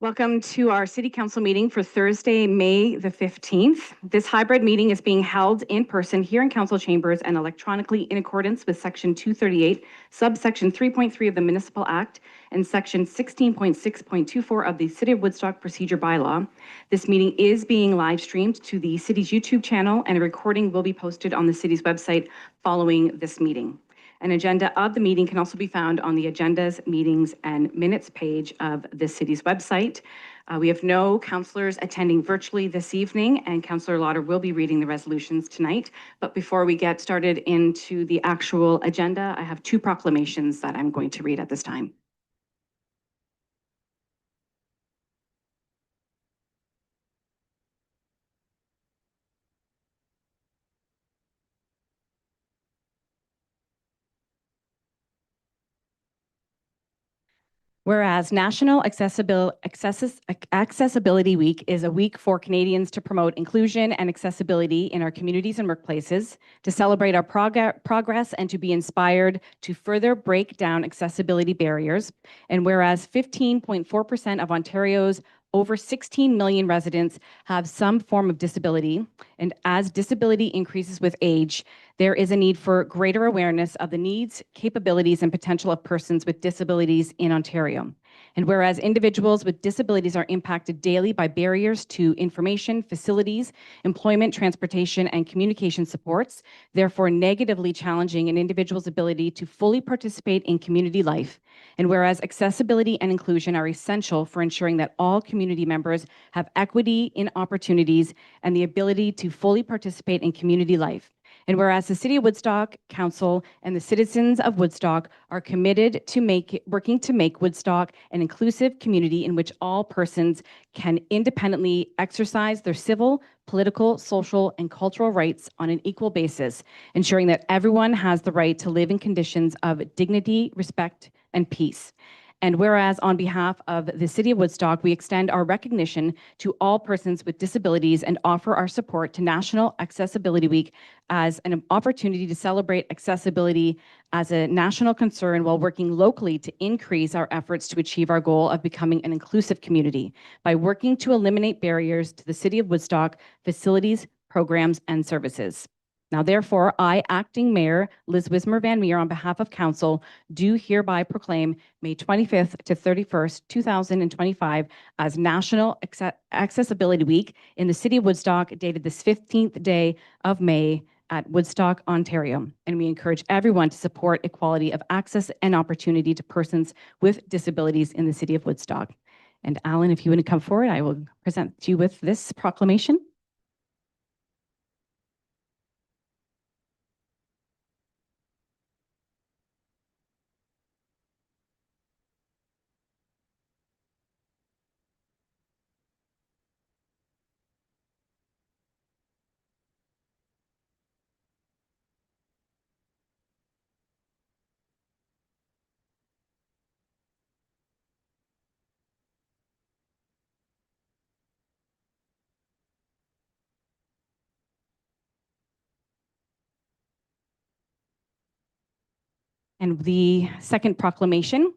Welcome to our City Council meeting for Thursday, May the 15th. This hybrid meeting is being held in person here in Council Chambers and electronically in accordance with Section 238, subsection 3.3 of the Municipal Act and Section 16.6.24 of the City of Woodstock Procedure Bylaw. This meeting is being live streamed to the city's YouTube channel, and a recording will be posted on the city's website following this meeting. An agenda of the meeting can also be found on the agendas, meetings, and minutes page of the city's website. We have no councillors attending virtually this evening, and Councillor Lauder will be reading the resolutions tonight. But before we get started into the actual agenda, I have two proclamations that I'm going to read at this time. Whereas National Accessibility Week is a week for Canadians to promote inclusion and accessibility in our communities and workplaces, to celebrate our progress and to be inspired to further break down accessibility barriers. And whereas 15.4% of Ontario's over 16 million residents have some form of disability, and as disability increases with age, there is a need for greater awareness of the needs, capabilities, and potential of persons with disabilities in Ontario. And whereas individuals with disabilities are impacted daily by barriers to information, facilities, employment, transportation, and communication supports, therefore negatively challenging an individual's ability to fully participate in community life. And whereas accessibility and inclusion are essential for ensuring that all community members have equity in opportunities and the ability to fully participate in community life. And whereas the City of Woodstock Council and the citizens of Woodstock are committed to working to make Woodstock an inclusive community in which all persons can independently exercise their civil, political, social, and cultural rights on an equal basis, ensuring that everyone has the right to live in conditions of dignity, respect, and peace. And whereas on behalf of the City of Woodstock, we extend our recognition to all persons with disabilities and offer our support to National Accessibility Week as an opportunity to celebrate accessibility as a national concern while working locally to increase our efforts to achieve our goal of becoming an inclusive community by working to eliminate barriers to the City of Woodstock facilities, programs, and services. Now, therefore, I, Acting Mayor Liz Wismer Van Meer, on behalf of Council, do hereby proclaim May 25th to 31st, 2025 as National Accessibility Week in the City of Woodstock, dated this 15th day of May at Woodstock, Ontario. And we encourage everyone to support equality of access and opportunity to persons with disabilities in the City of Woodstock. And Alan, if you want to come forward, I will present you with this proclamation. And the second proclamation,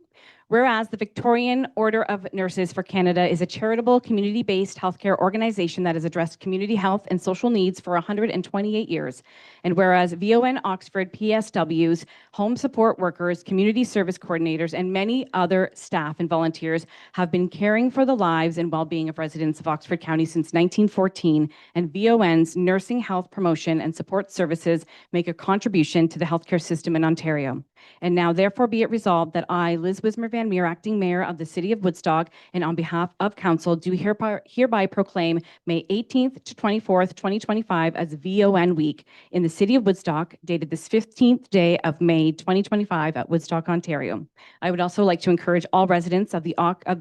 whereas the Victorian Order of Nurses for Canada is a charitable, community-based healthcare organization that has addressed community health and social needs for 128 years. And whereas VON Oxford PSWs, home support workers, community service coordinators, and many other staff and volunteers have been caring for the lives and well-being of residents of Oxford County since 1914, and VON's nursing health promotion and support services make a contribution to the healthcare system in Ontario. And now, therefore, be it resolved that I, Liz Wismer Van Meer, Acting Mayor of the City of Woodstock, and on behalf of Council, do hereby proclaim May 18th to 24th, 2025 as VON Week in the City of Woodstock, dated this 15th day of May 2025 at Woodstock, Ontario. I would also like to encourage all residents of the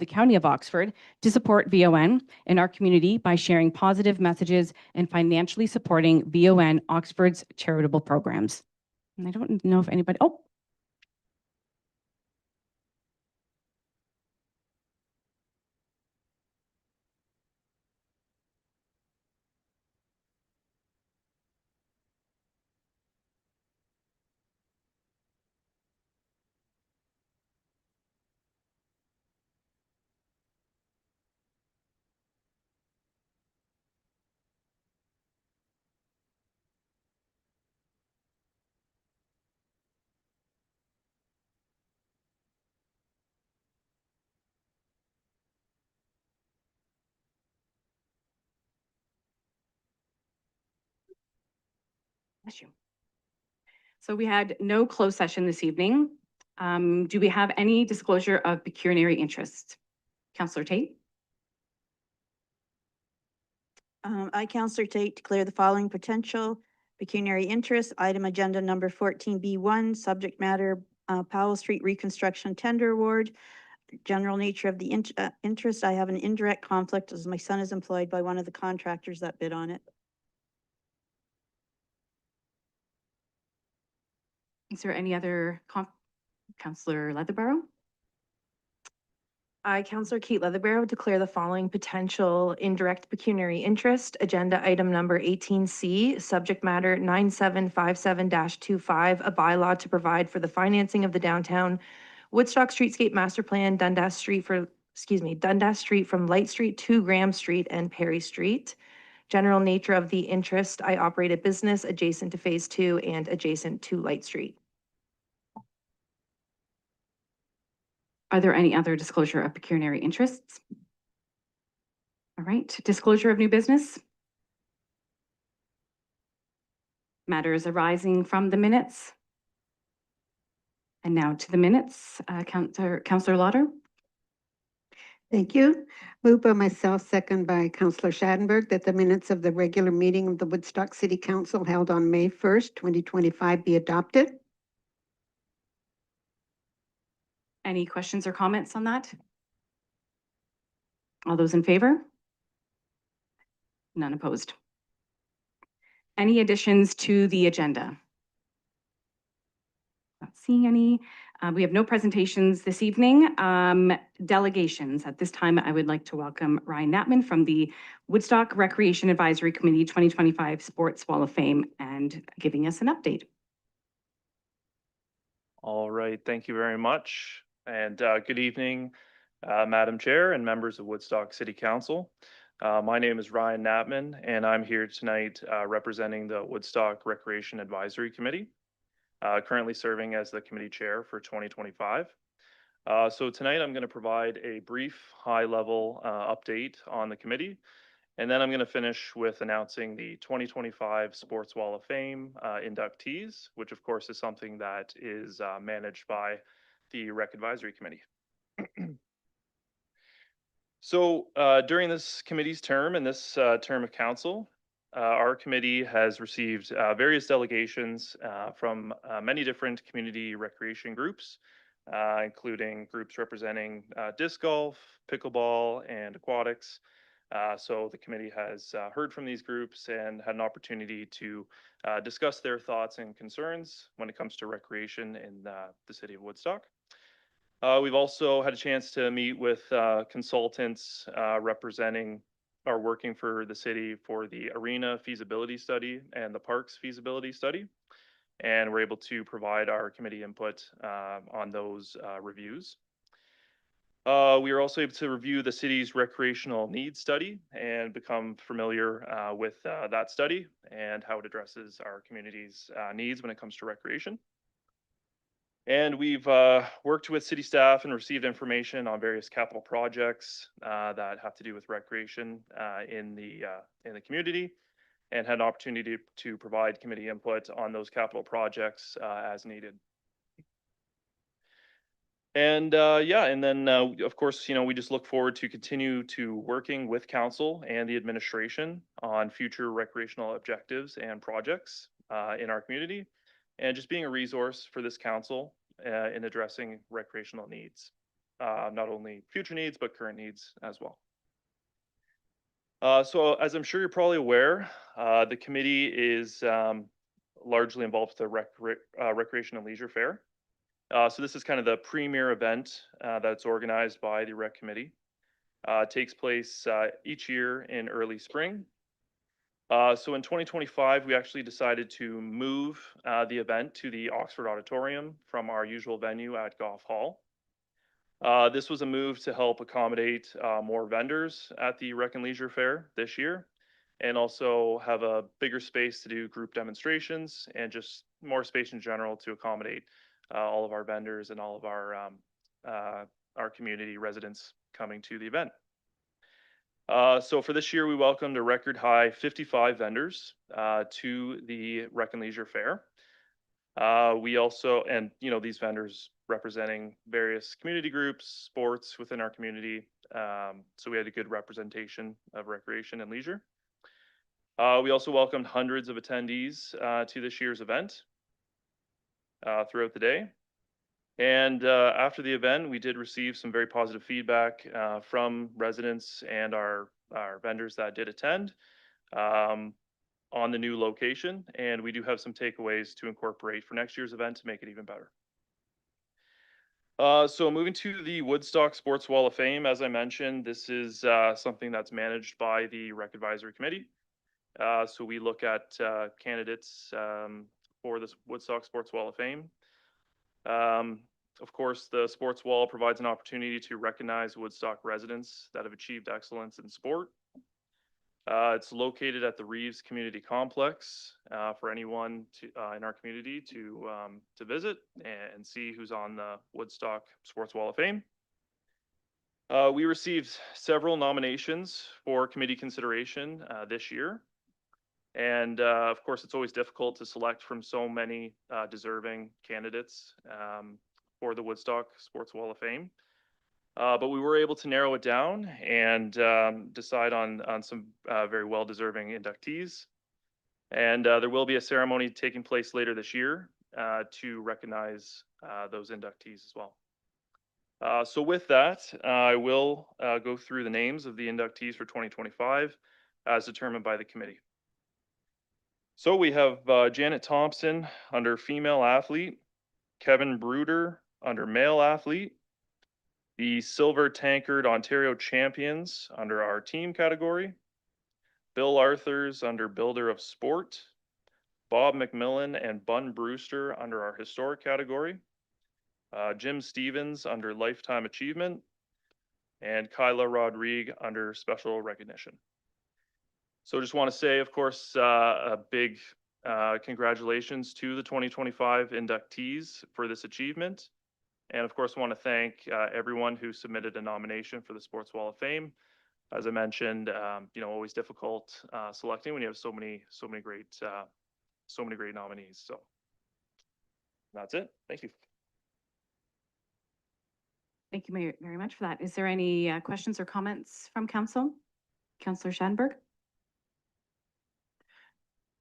County of Oxford to support VON in our community by sharing positive messages and financially supporting VON Oxford's charitable programs. And I don't know if anybody, oh. Bless you. So we had no closed session this evening. Do we have any disclosure of pecuniary interest? Councillor Tate? I, Councillor Tate, declare the following potential pecuniary interest, item agenda number 14B1, subject matter, Powell Street reconstruction tender award. General nature of the interest, I have an indirect conflict as my son is employed by one of the contractors that bid on it. Is there any other Councillor Leatherborough? I, Councillor Kate Leatherborough, declare the following potential indirect pecuniary interest, agenda item number 18C, subject matter 9757-25, a bylaw to provide for the financing of the downtown Woodstock Streetscape Master Plan, Dundas Street from Light Street to Graham Street and Perry Street. General nature of the interest, I operate a business adjacent to Phase 2 and adjacent to Light Street. Are there any other disclosure of pecuniary interests? All right, disclosure of new business. Matters arising from the minutes. And now to the minutes, Councillor Lauder. Thank you. Moved by myself, second by Councillor Schadenberg, that the minutes of the regular meeting of the Woodstock City Council held on May 1st, 2025 be adopted. Any questions or comments on that? All those in favor? None opposed. Any additions to the agenda? Not seeing any. We have no presentations this evening. Delegations. At this time, I would like to welcome Ryan Knappman from the Woodstock Recreation Advisory Committee 2025 Sports Wall of Fame and giving us an update. All right, thank you very much. And good evening, Madam Chair and members of Woodstock City Council. My name is Ryan Knappman, and I'm here tonight representing the Woodstock Recreation Advisory Committee, currently serving as the committee chair for 2025. So tonight I'm going to provide a brief high-level update on the committee, and then I'm going to finish with announcing the 2025 Sports Wall of Fame inductees, which of course is something that is managed by the Rec Advisory Committee. So during this committee's term and this term of council, our committee has received various delegations from many different community recreation groups, including groups representing disc golf, pickleball, and aquatics. So the committee has heard from these groups and had an opportunity to discuss their thoughts and concerns when it comes to recreation in the city of Woodstock. We've also had a chance to meet with consultants representing or working for the city for the arena feasibility study and the parks feasibility study. And we're able to provide our committee input on those reviews. We are also able to review the city's recreational needs study and become familiar with that study and how it addresses our community's needs when it comes to recreation. And we've worked with city staff and received information on various capital projects that have to do with recreation in the community, and had an opportunity to provide committee input on those capital projects as needed. And yeah, and then of course, we just look forward to continue to working with council and the administration on future recreational objectives and projects in our community, and just being a resource for this council in addressing recreational needs, not only future needs, but current needs as well. So as I'm sure you're probably aware, the committee is largely involved with the Recreation and Leisure Fair. So this is kind of the premier event that's organized by the Rec Committee. It takes place each year in early spring. So in 2025, we actually decided to move the event to the Oxford Auditorium from our usual venue at Gough Hall. This was a move to help accommodate more vendors at the Rec and Leisure Fair this year, and also have a bigger space to do group demonstrations and just more space in general to accommodate all of our vendors and all of our community residents coming to the event. So for this year, we welcomed a record high 55 vendors to the Rec and Leisure Fair. We also, and these vendors representing various community groups, sports within our community. So we had a good representation of recreation and leisure. We also welcomed hundreds of attendees to this year's event throughout the day. And after the event, we did receive some very positive feedback from residents and our vendors that did attend on the new location. And we do have some takeaways to incorporate for next year's event to make it even better. So moving to the Woodstock Sports Wall of Fame, as I mentioned, this is something that's managed by the Rec Advisory Committee. So we look at candidates for this Woodstock Sports Wall of Fame. Of course, the sports wall provides an opportunity to recognize Woodstock residents that have achieved excellence in sport. It's located at the Reeves Community Complex for anyone in our community to visit and see who's on the Woodstock Sports Wall of Fame. We received several nominations for committee consideration this year. And of course, it's always difficult to select from so many deserving candidates for the Woodstock Sports Wall of Fame. But we were able to narrow it down and decide on some very well-deserving inductees. And there will be a ceremony taking place later this year to recognize those inductees as well. So with that, I will go through the names of the inductees for 2025 as determined by the committee. So we have Janet Thompson under female athlete, Kevin Bruder under male athlete, the Silver Tankard Ontario Champions under our team category, Bill Arthurs under builder of sport, Bob McMillan and Bun Brewster under our historic category, Jim Stevens under lifetime achievement, and Kyla Rodrigue under special recognition. So just want to say, of course, a big congratulations to the 2025 inductees for this achievement. And of course, want to thank everyone who submitted a nomination for the Sports Wall of Fame. As I mentioned, always difficult selecting when you have so many great nominees. So that's it. Thank you. Thank you very much for that. Is there any questions or comments from council? Councillor Schanberg?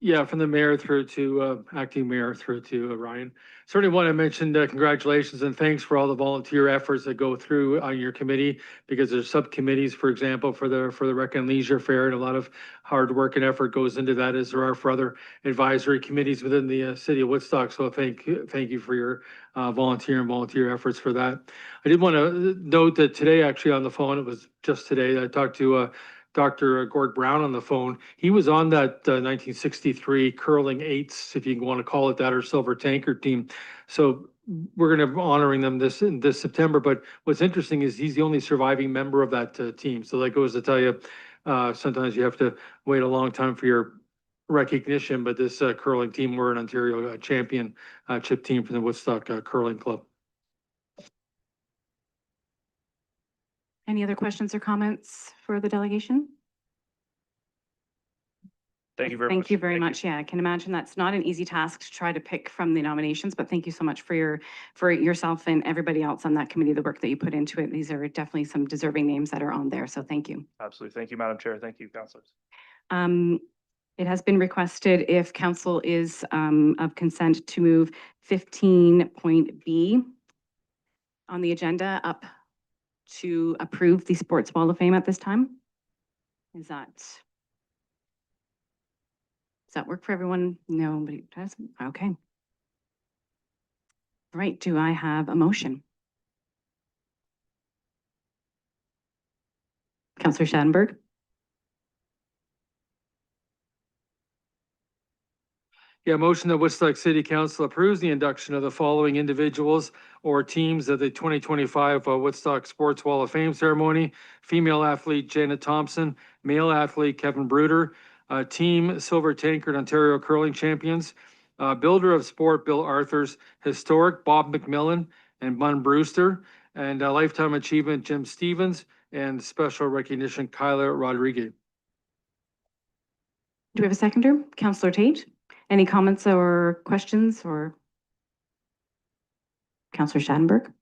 Yeah, from the mayor through to acting mayor through to Ryan. Certainly want to mention congratulations and thanks for all the volunteer efforts that go through on your committee, because there's subcommittees, for example, for the Rec and Leisure Fair, and a lot of hard work and effort goes into that, as there are for other advisory committees within the city of Woodstock. So thank you for your volunteer efforts for that. I did want to note that today, actually on the phone, it was just today, I talked to Dr. Gord Brown on the phone. He was on that 1963 curling eights, if you want to call it that, or silver tankard team. So we're going to be honoring them this September. But what's interesting is he's the only surviving member of that team. So that goes to tell you, sometimes you have to wait a long time for your recognition. But this curling team, we're an Ontario championship team from the Woodstock Curling Club. Any other questions or comments for the delegation? Thank you very much. Thank you very much. Yeah, I can imagine that's not an easy task to try to pick from the nominations, but thank you so much for yourself and everybody else on that committee, the work that you put into it. These are definitely some deserving names that are on there, so thank you. Absolutely. Thank you, Madam Chair. Thank you, councilors. It has been requested, if council is of consent, to move 15.B on the agenda up to approve the Sports Wall of Fame at this time. Does that work for everyone? Nobody does? Okay. All right, do I have a motion? Councillor Schattenberg? Yeah, motion that Woodstock City Council approves the induction of the following individuals or teams of the 2025 Woodstock Sports Wall of Fame ceremony. Female athlete Janet Thompson, male athlete Kevin Bruder, team Silver Tankard Ontario Curling Champions, builder of sport Bill Arthurs, historic Bob McMillan and Bun Brewster, and lifetime achievement Jim Stevens, and special recognition Kyla Rodriguez. Do we have a seconder? Councillor Tate? Any comments or questions or? Councillor Schadenberg?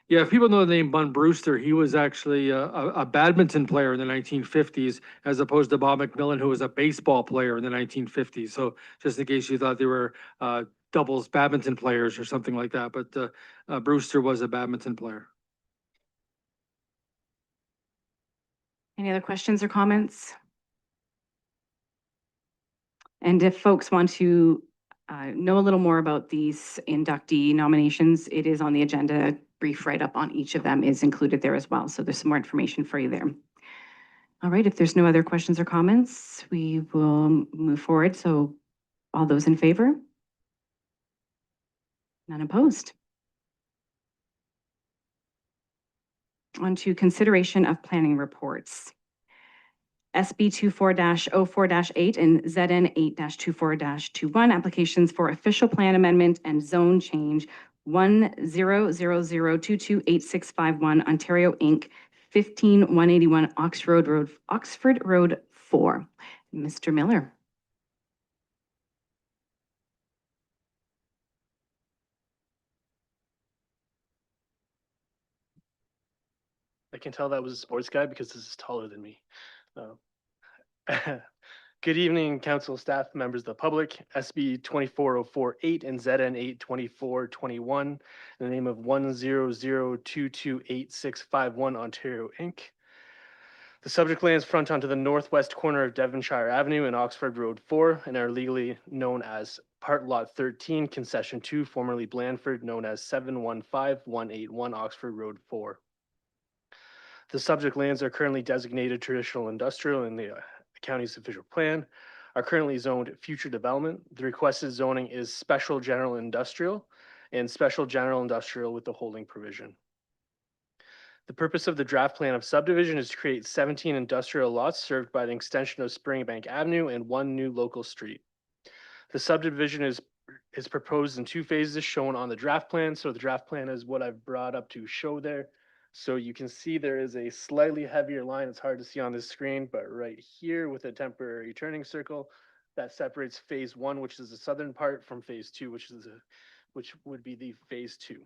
Yeah, if people know the name Bun Brewster, he was actually a badminton player in the 1950s, as opposed to Bob McMillan, who was a baseball player in the 1950s. So just in case you thought they were doubles badminton players or something like that, but Brewster was a badminton player. Any other questions or comments? And if folks want to know a little more about these inductee nominations, it is on the agenda. Brief write-up on each of them is included there as well. So there's some more information for you there. All right, if there's no other questions or comments, we will move forward. So all those in favor? None opposed. On to consideration of planning reports. SB 24-04-8 and ZN 8-24-21 applications for official plan amendment and zone change 100022865 Ontario Inc. 15181 Oxford Road 4. Mr. Miller. I can tell that was a sports guy because this is taller than me. Good evening, council staff, members of the public. SB 24048 and ZN 82421 in the name of 100228651 Ontario Inc. The subject lands front onto the northwest corner of Devonshire Avenue and Oxford Road 4 and are legally known as Part Lot 13, Concession 2, formerly Blandford, known as 715181 Oxford Road 4. The subject lands are currently designated traditional industrial in the county's official plan, are currently zoned future development. The requested zoning is special general industrial and special general industrial with the holding provision. The purpose of the draft plan of subdivision is to create 17 industrial lots served by an extension of Springbank Avenue and one new local street. The subdivision is proposed in 2 phases shown on the draft plan. So the draft plan is what I've brought up to show there. So you can see there is a slightly heavier line. It's hard to see on this screen, but right here with a temporary turning circle that separates phase 1, which is the southern part, from phase 2, which would be the phase 2.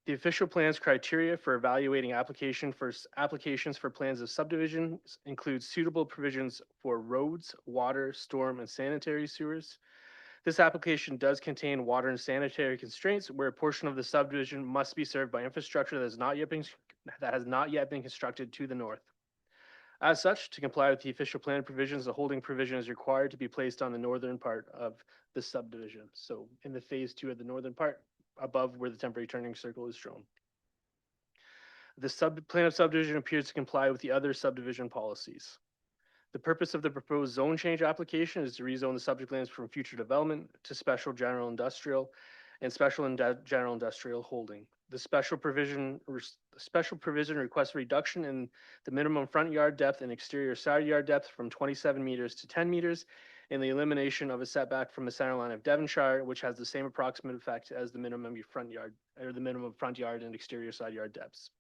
The official plans criteria for evaluating applications for plans of subdivision include suitable provisions for roads, water, storm, and sanitary sewers. This application does contain water and sanitary constraints where a portion of the subdivision must be served by infrastructure that has not yet been constructed to the north. As such, to comply with the official plan provisions, the holding provision is required to be placed on the northern part of the subdivision. So in the phase 2 of the northern part, above where the temporary turning circle is shown. The plan of subdivision appears to comply with the other subdivision policies. The purpose of the proposed zone change application is to rezone the subject lands from future development to special general industrial and special general industrial holding. The special provision requests a reduction in the minimum front yard depth and exterior side yard depth from 27 meters to 10 meters, and the elimination of a setback from the center line of Devonshire, which has the same approximate effect as the minimum front yard and exterior side yard depths.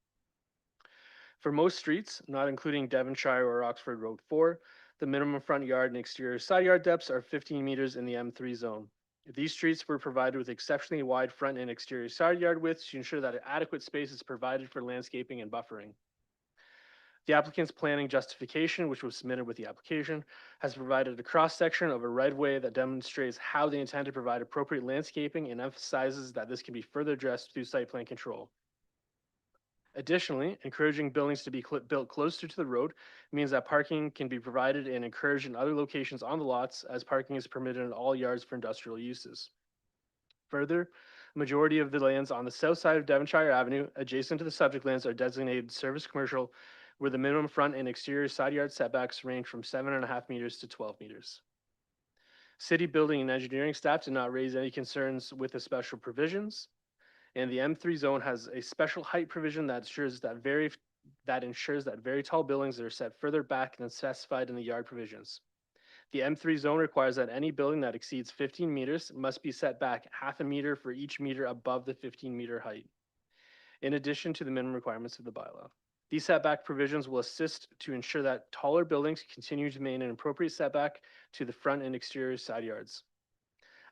For most streets, not including Devonshire or Oxford Road 4, the minimum front yard and exterior side yard depths are 15 meters in the M3 zone. These streets were provided with exceptionally wide front and exterior side yard widths to ensure that adequate space is provided for landscaping and buffering. The applicant's planning justification, which was submitted with the application, has provided a cross-section of a right-of-way that demonstrates how they intend to provide appropriate landscaping and emphasizes that this can be further addressed through site plan control. Additionally, encouraging buildings to be built closer to the road means that parking can be provided and encouraged in other locations on the lots, as parking is permitted in all yards for industrial uses. Further, the majority of the lands on the south side of Devonshire Avenue, adjacent to the subject lands, are designated service commercial, where the minimum front and exterior side yard setbacks range from 7.5 meters to 12 meters. City building and engineering staff did not raise any concerns with the special provisions. And the M3 zone has a special height provision that ensures that very tall buildings that are set further back than specified in the yard provisions. The M3 zone requires that any building that exceeds 15 meters must be set back 0.5 meter for each meter above the 15-meter height. in addition to the minimum requirements of the bylaw. These setback provisions will assist to ensure that taller buildings continue to maintain an appropriate setback to the front and exterior side yards.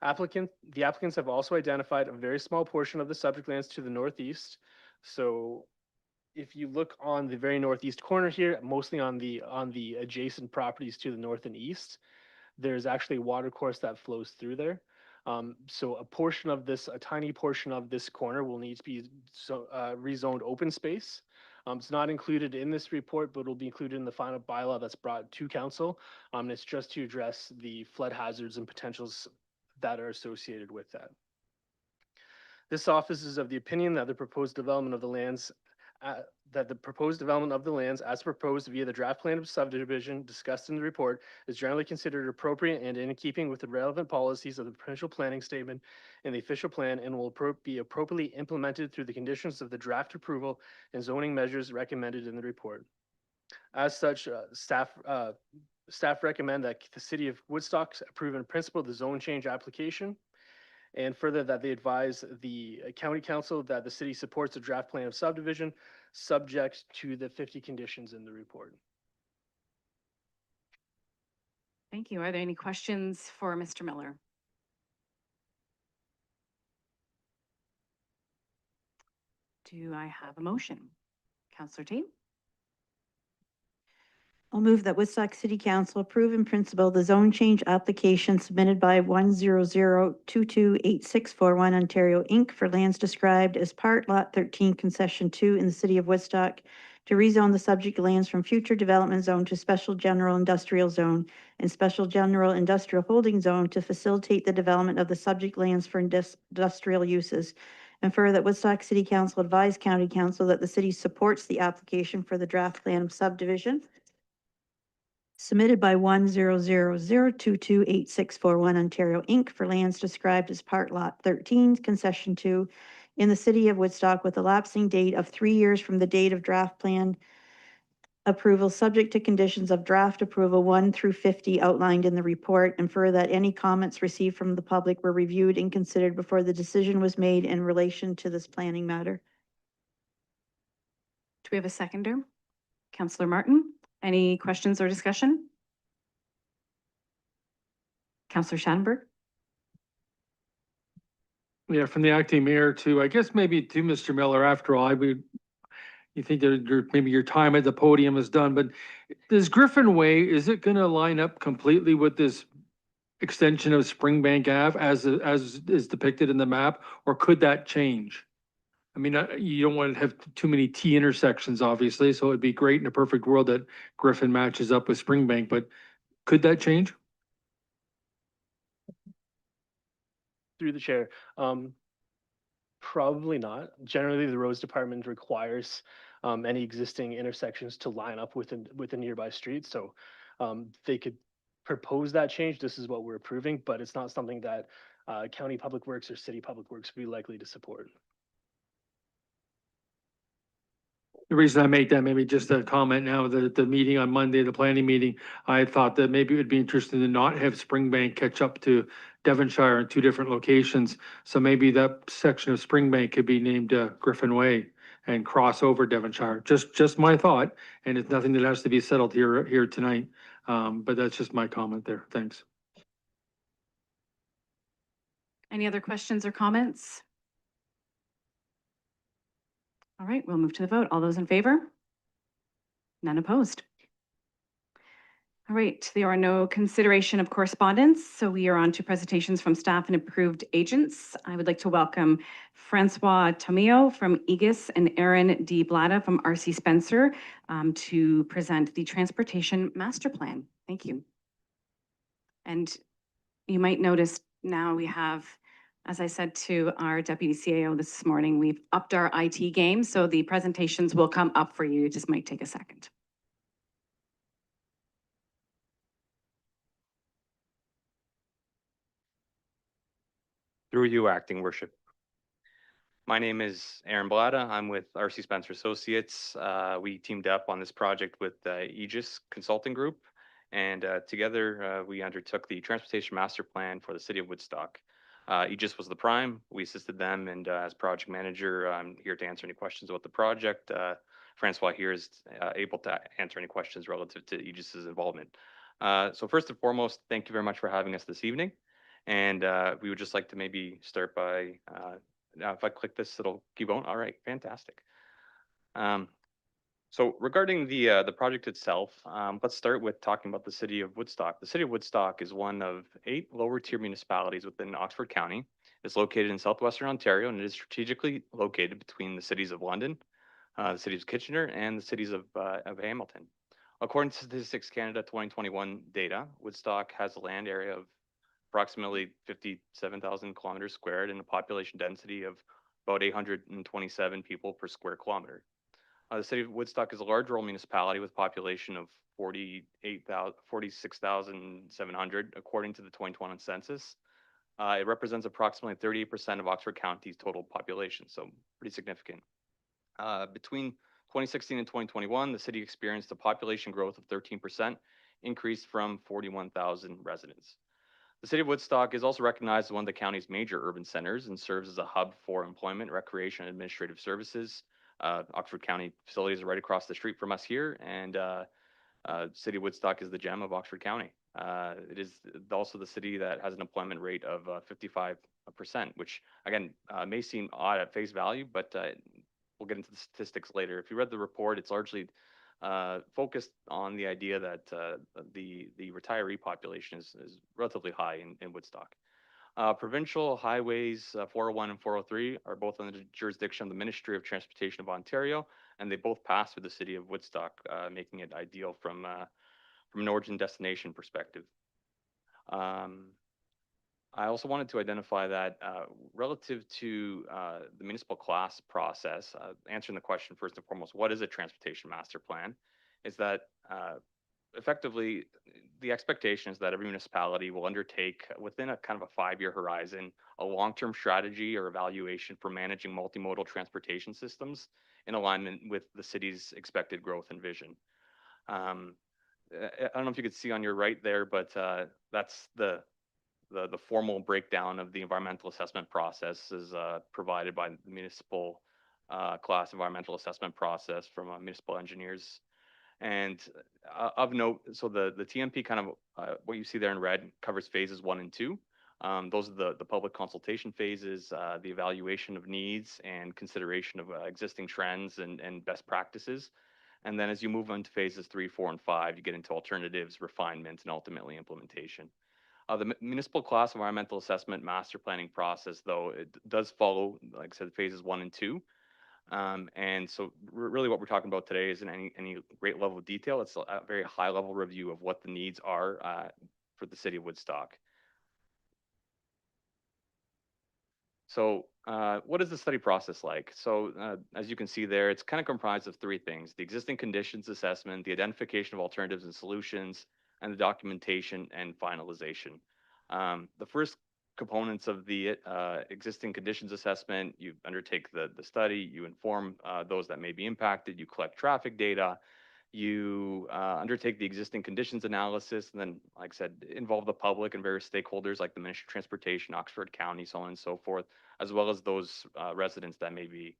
The applicants have also identified a very small portion of the subject lands to the northeast. So if you look on the very northeast corner here, mostly on the adjacent properties to the north and east, there's actually a water course that flows through there. So a tiny portion of this corner will need to be rezoned open space. It's not included in this report, but it'll be included in the final bylaw that's brought to council. And it's just to address the flood hazards and potentials that are associated with that. This office is of the opinion that the proposed development of the lands as proposed via the draft plan of subdivision discussed in the report is generally considered appropriate and in keeping with the relevant policies of the provincial planning statement and the official plan, and will be appropriately implemented through the conditions of the draft approval and zoning measures recommended in the report. As such, staff recommend that the city of Woodstock approve in principle the zone change application. And further, that they advise the county council that the city supports the draft plan of subdivision subject to the 50 conditions in the report. Thank you. Are there any questions for Mr. Miller? Do I have a motion? Councillor Tate? I'll move that Woodstock City Council approve in principle the zone change application submitted by 100228641 Ontario Inc. for lands described as Part Lot 13 Concession 2 in the city of Woodstock to rezone the subject lands from future development zone to special general industrial zone and special general industrial holding zone to facilitate the development of the subject lands for industrial uses. And further, that Woodstock City Council advise County Council that the city supports the application for the draft plan of subdivision submitted by 10002288641 Ontario Inc. for lands described as Part Lot 13, Concession 2 in the city of Woodstock with a lapsing date of 3 years from the date of draft plan approval, subject to conditions of draft approval 1 through 50 outlined in the report, and further that any comments received from the public were reviewed and considered before the decision was made in relation to this planning matter. Do we have a seconder? Councillor Martin, any questions or discussion? Councillor Schattenberg? Yeah, from the acting mayor to, I guess maybe to Mr. Miller, after all, you think that maybe your time at the podium is done, but this Griffin Way, is it gonna line up completely with this extension of Springbank Ave as is depicted in the map, or could that change? I mean, you don't want to have too many T intersections, obviously, so it'd be great in a perfect world that Griffin matches up with Springbank, but could that change? Through the chair, probably not. Generally, the roads department requires any existing intersections to line up with a nearby street. So they could propose that change. This is what we're approving, but it's not something that county public works or city public works would be likely to support. The reason I make that, maybe just a comment now, the meeting on Monday, the planning meeting, I thought that maybe it would be interesting to not have Springbank catch up to Devonshire in two different locations. So maybe that section of Springbank could be named Griffin Way and cross over Devonshire. Just my thought, and it's nothing that has to be settled here tonight. But that's just my comment there. Thanks. Any other questions or comments? All right, we'll move to the vote. All those in favor? None opposed. All right, there are no consideration of correspondence, so we are on to presentations from staff and approved agents. I would like to welcome Francois Tomeo from Aegis and Aaron D. Blada from R.C. Spencer to present the Transportation Master Plan. Thank you. And you might notice now we have, as I said to our deputy CAO this morning, we've upped our IT game, so the presentations will come up for you. It just might take a second. Through you, Acting Worship. My name is Aaron Blada. I'm with R.C. Spencer Associates. We teamed up on this project with Aegis Consulting Group, and together we undertook the Transportation Master Plan for the City of Woodstock. Aegis was the prime. We assisted them, and as project manager, I'm here to answer any questions about the project. Francois here is able to answer any questions relative to Aegis's involvement. So first and foremost, thank you very much for having us this evening. And we would just like to maybe start by, now if I click this, it'll keep going. All right, fantastic. So regarding the project itself, let's start with talking about the city of Woodstock. The city of Woodstock is one of 8 lower tier municipalities within Oxford County. It's located in southwestern Ontario, and it is strategically located between the cities of London, the cities of Kitchener, and the cities of Hamilton. According to Statistics Canada 2021 data, Woodstock has a land area of approximately 57,000 kilometers squared and a population density of about 827 people per square kilometer. The city of Woodstock is a large rural municipality with a population of 46,700, according to the 2021 census. It represents approximately 38% of Oxford County's total population, so pretty significant. Between 2016 and 2021, the city experienced a population growth of 13%, increased from 41,000 residents. The city of Woodstock is also recognized as one of the county's major urban centers and serves as a hub for employment, recreation, and administrative services. Oxford County facilities are right across the street from us here, and City of Woodstock is the gem of Oxford County. It is also the city that has an employment rate of 55%, which again may seem odd at face value, but we'll get into the statistics later. If you read the report, it's largely focused on the idea that the retiree population is relatively high in Woodstock. Provincial highways 401 and 403 are both under the jurisdiction of the Ministry of Transportation of Ontario, and they both pass through the city of Woodstock, making it ideal from an origin destination perspective. I also wanted to identify that relative to the municipal class process, answering the question first and foremost, what is a transportation master plan? Is that effectively the expectation is that every municipality will undertake within a kind of a 5-year horizon a long-term strategy or evaluation for managing multimodal transportation systems in alignment with the city's expected growth and vision. I don't know if you could see on your right there, but that's the formal breakdown of the environmental assessment process is provided by the municipal class environmental assessment process from municipal engineers. And of note, so the TMP kind of what you see there in red covers phases 1 and 2. Those are the public consultation phases, the evaluation of needs and consideration of existing trends and best practices. And then as you move on to phases 3, 4, and 5, you get into alternatives, refinement, and ultimately implementation. The municipal class environmental assessment master planning process, though, it does follow, like I said, phases 1 and 2. And so really what we're talking about today isn't any great level of detail. It's a very high level review of what the needs are for the city of Woodstock. So what is the study process like? So as you can see there, it's kind of comprised of 3 things: the existing conditions assessment, the identification of alternatives and solutions, and the documentation and finalization. The first components of the existing conditions assessment, you undertake the study, you inform those that may be impacted, you collect traffic data, you undertake the existing conditions analysis, and then, like I said, involve the public and various stakeholders like the Ministry of Transportation, Oxford County, so on and so forth, as well as those residents that may be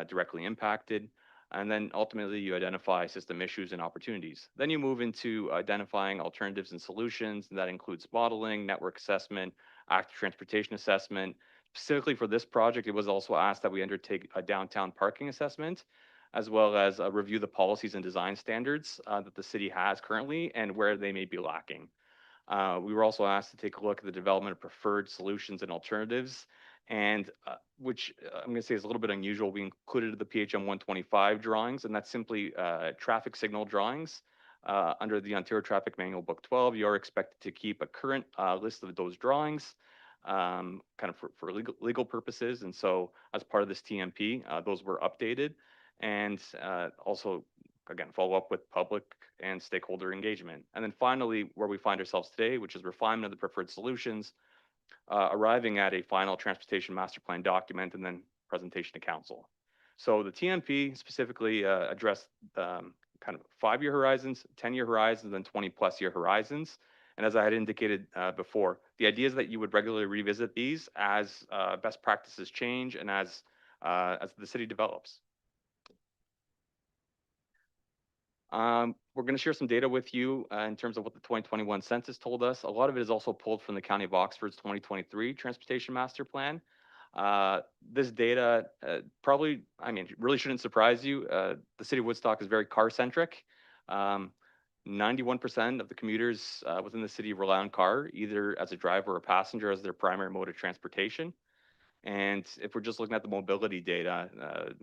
directly impacted. And then ultimately you identify system issues and opportunities. Then you move into identifying alternatives and solutions, and that includes modeling, network assessment, active transportation assessment. Specifically for this project, it was also asked that we undertake a downtown parking assessment, as well as review the policies and design standards that the city has currently and where they may be lacking. We were also asked to take a look at the development of preferred solutions and alternatives, and which I'm going to say is a little bit unusual. We included the PHM 125 drawings, and that's simply traffic signal drawings. Under the Ontario Traffic Manual Book 12, you are expected to keep a current list of those drawings kind of for legal purposes. And so as part of this TMP, those were updated, and also, again, follow up with public and stakeholder engagement. And then finally, where we find ourselves today, which is refinement of the preferred solutions, arriving at a final transportation master plan document, and then presentation to council. So the TMP specifically addressed kind of 5-year horizons, 10-year horizons, and 20-plus year horizons. And as I had indicated before, The idea is that you would regularly revisit these as best practices change and as the city develops. We're going to share some data with you in terms of what the 2021 census told us. A lot of it is also pulled from the County of Oxford's 2023 Transportation Master Plan. This data probably, I mean, really shouldn't surprise you. The city of Woodstock is very car-centric. 91% of the commuters within the city rely on car, either as a driver or a passenger as their primary mode of transportation. And if we're just looking at the mobility data,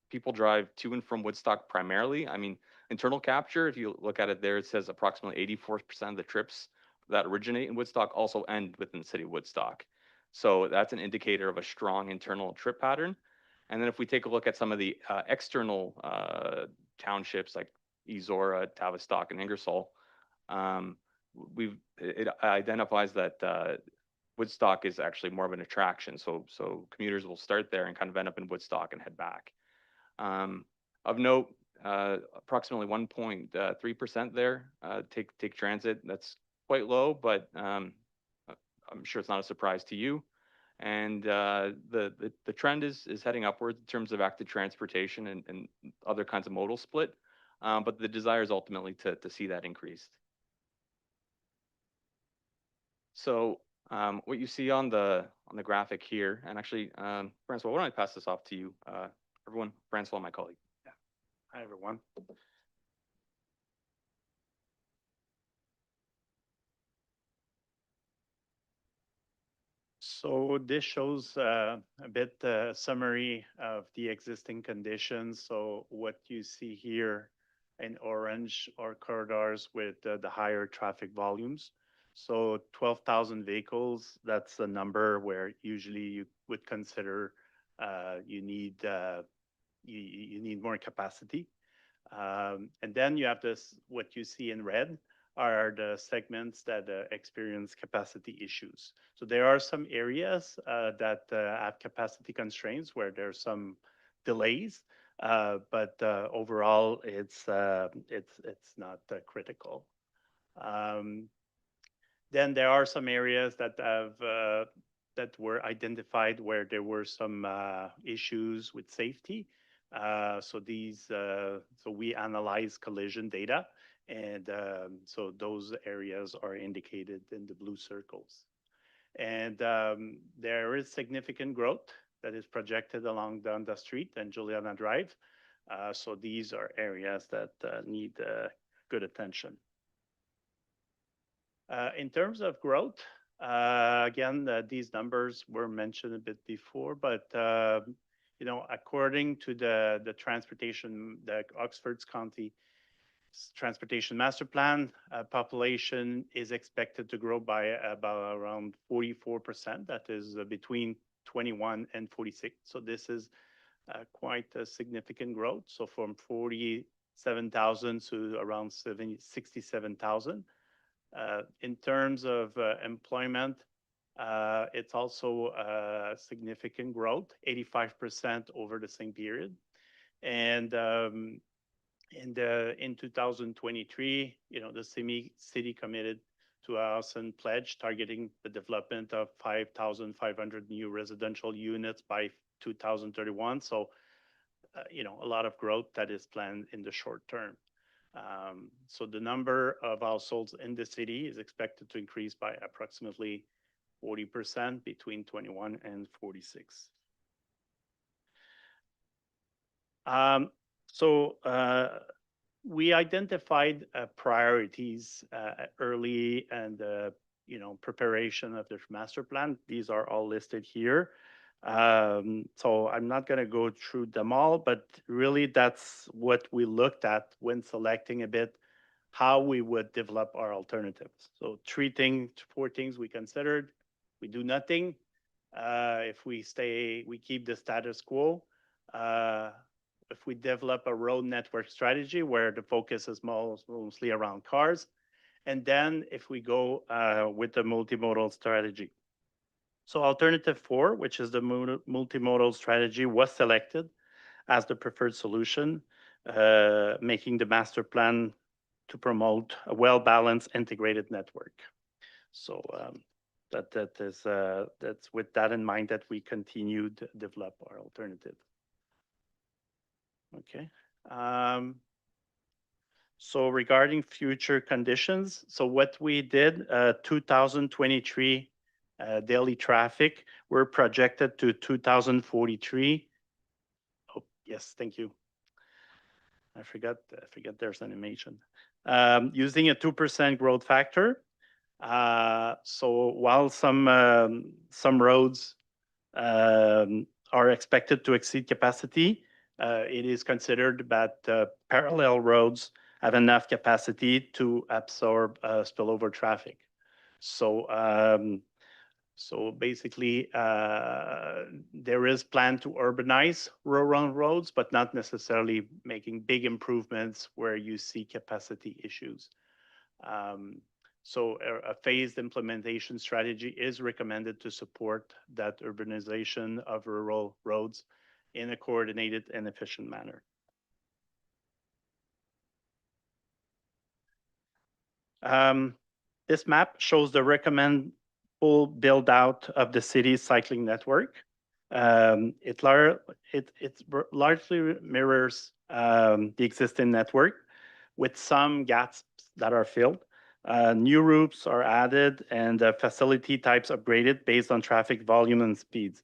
people drive to and from Woodstock primarily. I mean, internal capture, if you look at it there, it says approximately 84% of the trips that originate in Woodstock also end within the city of Woodstock. So that's an indicator of a strong internal trip pattern. And then if we take a look at some of the external townships like Ezora, Tavistock, and Ingersoll, it identifies that Woodstock is actually more of an attraction. So commuters will start there and kind of end up in Woodstock and head back. Of note, approximately 1.3% there take transit. That's quite low, but I'm sure it's not a surprise to you. And the trend is heading upwards in terms of active transportation and other kinds of modal split. But the desire is ultimately to see that increased. So what you see on the graphic here, and actually, Francois, why don't I pass this off to you? Everyone, Francois, my colleague. Yeah. Hi, everyone. So this shows a bit summary of the existing conditions. So what you see here in orange are corridors with the higher traffic volumes. So 12,000 vehicles, that's the number where usually you would consider you need more capacity. And then you have this, what you see in red are the segments that experience capacity issues. So there are some areas that have capacity constraints where there's some delays, but overall it's not critical. Then there are some areas that have that were identified where there were some issues with safety. So we analyze collision data, and so those areas are indicated in the blue circles. And there is significant growth that is projected along Dundas Street and Juliana Drive. So these are areas that need good attention. In terms of growth, again, these numbers were mentioned a bit before, but according to the Oxford's County Transportation Master Plan, population is expected to grow by about around 44%. That is between 21 and 46. So this is quite a significant growth. So from 47,000 to around 67,000. In terms of employment, it's also a significant growth, 85% over the same period. And in 2023, the city committed to a housing pledge targeting the development of 5,500 new residential units by 2031. So, a lot of growth that is planned in the short term. So the number of households in the city is expected to increase by approximately 40% between 21 and 46. We identified priorities early and preparation of the master plan. These are all listed here. So I'm not going to go through them all, but really that's what we looked at when selecting a bit how we would develop our alternatives. So four things we considered. We do nothing. If we keep the status quo. If we develop a road network strategy where the focus is mostly around cars. And then if we go with the multimodal strategy. So alternative 4, which is the multimodal strategy, was selected as the preferred solution, making the master plan to promote a well-balanced integrated network. So that's with that in mind that we continue to develop our alternative. Okay. So regarding future conditions, so what we did, 2023 daily traffic, we're projected to 2043. Oh, yes, thank you. I forgot there's an animation. Using a 2% growth factor. So while some roads are expected to exceed capacity, it is considered that parallel roads have enough capacity to absorb spillover traffic. So basically, there is plan to urbanize rural roads, but not necessarily making big improvements where you see capacity issues. So a phased implementation strategy is recommended to support that urbanization of rural roads in a coordinated and efficient manner. This map shows the recommended full build out of the city's cycling network. It largely mirrors the existing network with some gaps that are filled. New routes are added and facility types upgraded based on traffic volume and speeds.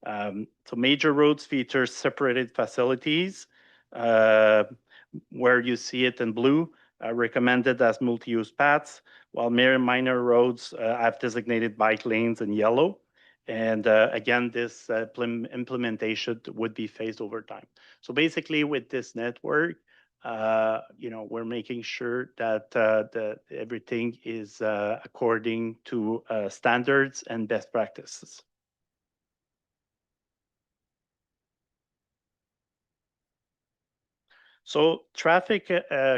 So major roads feature separated facilities where you see it in blue, recommended as multi-use paths, while minor roads have designated bike lanes in yellow. And again, this implementation would be phased over time. So basically with this network, we're making sure that everything is according to standards and best practices. So traffic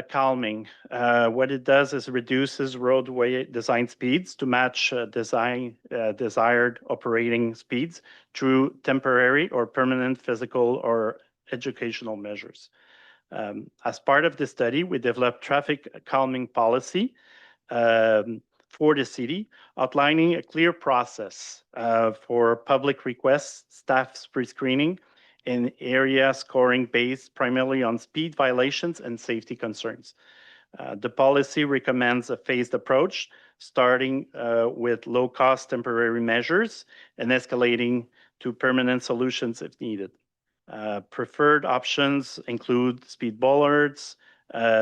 calming, what it does is reduces roadway design speeds to match desired operating speeds through temporary or permanent physical or educational measures. As part of the study, we developed traffic calming policy for the city, outlining a clear process for public requests, staff's pre-screening, in area scoring based primarily on speed violations and safety concerns. The policy recommends a phased approach, starting with low-cost temporary measures and escalating to permanent solutions if needed. Preferred options include speed bollards,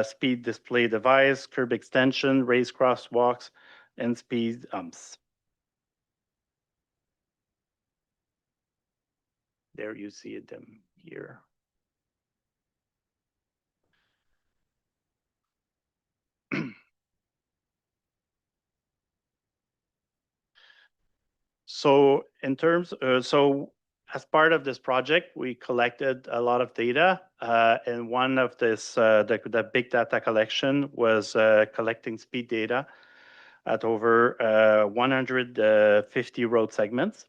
speed display device, curb extension, raised crosswalks, and speed humps. There you see them here. So as part of this project, we collected a lot of data, and one of the big data collection was collecting speed data at over 150 road segments.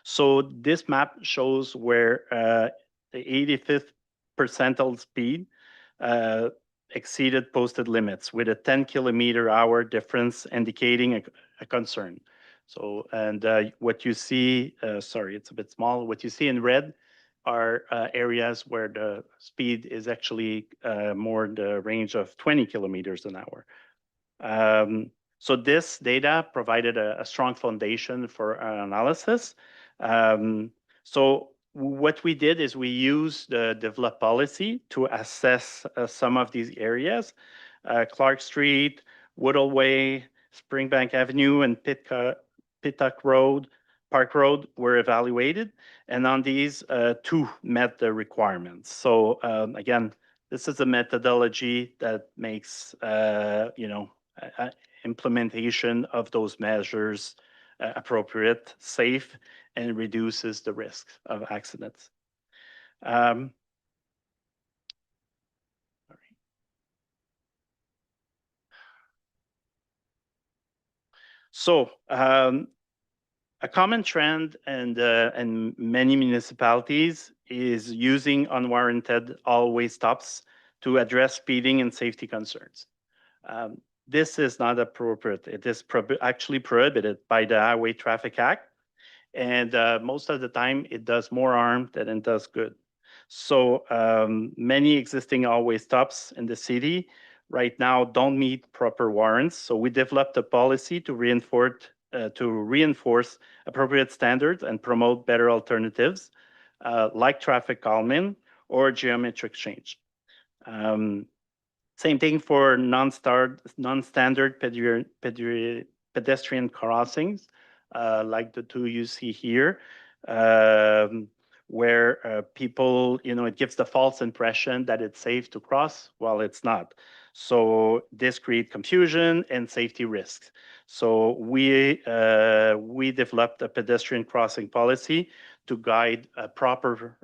So this map shows where the 85th percentile speed exceeded posted limits with a 10-kilometer-hour difference indicating a concern. So, and what you see, sorry, it's a bit small. What you see in red are areas where the speed is actually more in the range of 20 kilometers an hour. So this data provided a strong foundation for analysis. So what we did is we used the developed policy to assess some of these areas. Clark Street, Woodall Way, Springbank Avenue, and Pittock Road, Park Road were evaluated. And on these, two met the requirements. So again, this is a methodology that makes, implementation of those measures appropriate, safe, and reduces the risk of accidents. So a common trend in many municipalities is using unwarranted all-way stops to address speeding and safety concerns. This is not appropriate. It is actually prohibited by the Highway Traffic Act. And most of the time, it does more harm than it does good. So many existing hallway stops in the city right now don't meet proper warrants. So we developed a policy to reinforce appropriate standards and promote better alternatives like traffic calming or geometric change. Same thing for non-standard pedestrian crossings, like the two you see here, where people, it gives the false impression that it's safe to cross while it's not. So this creates confusion and safety risks. So we developed a pedestrian crossing policy to guide proper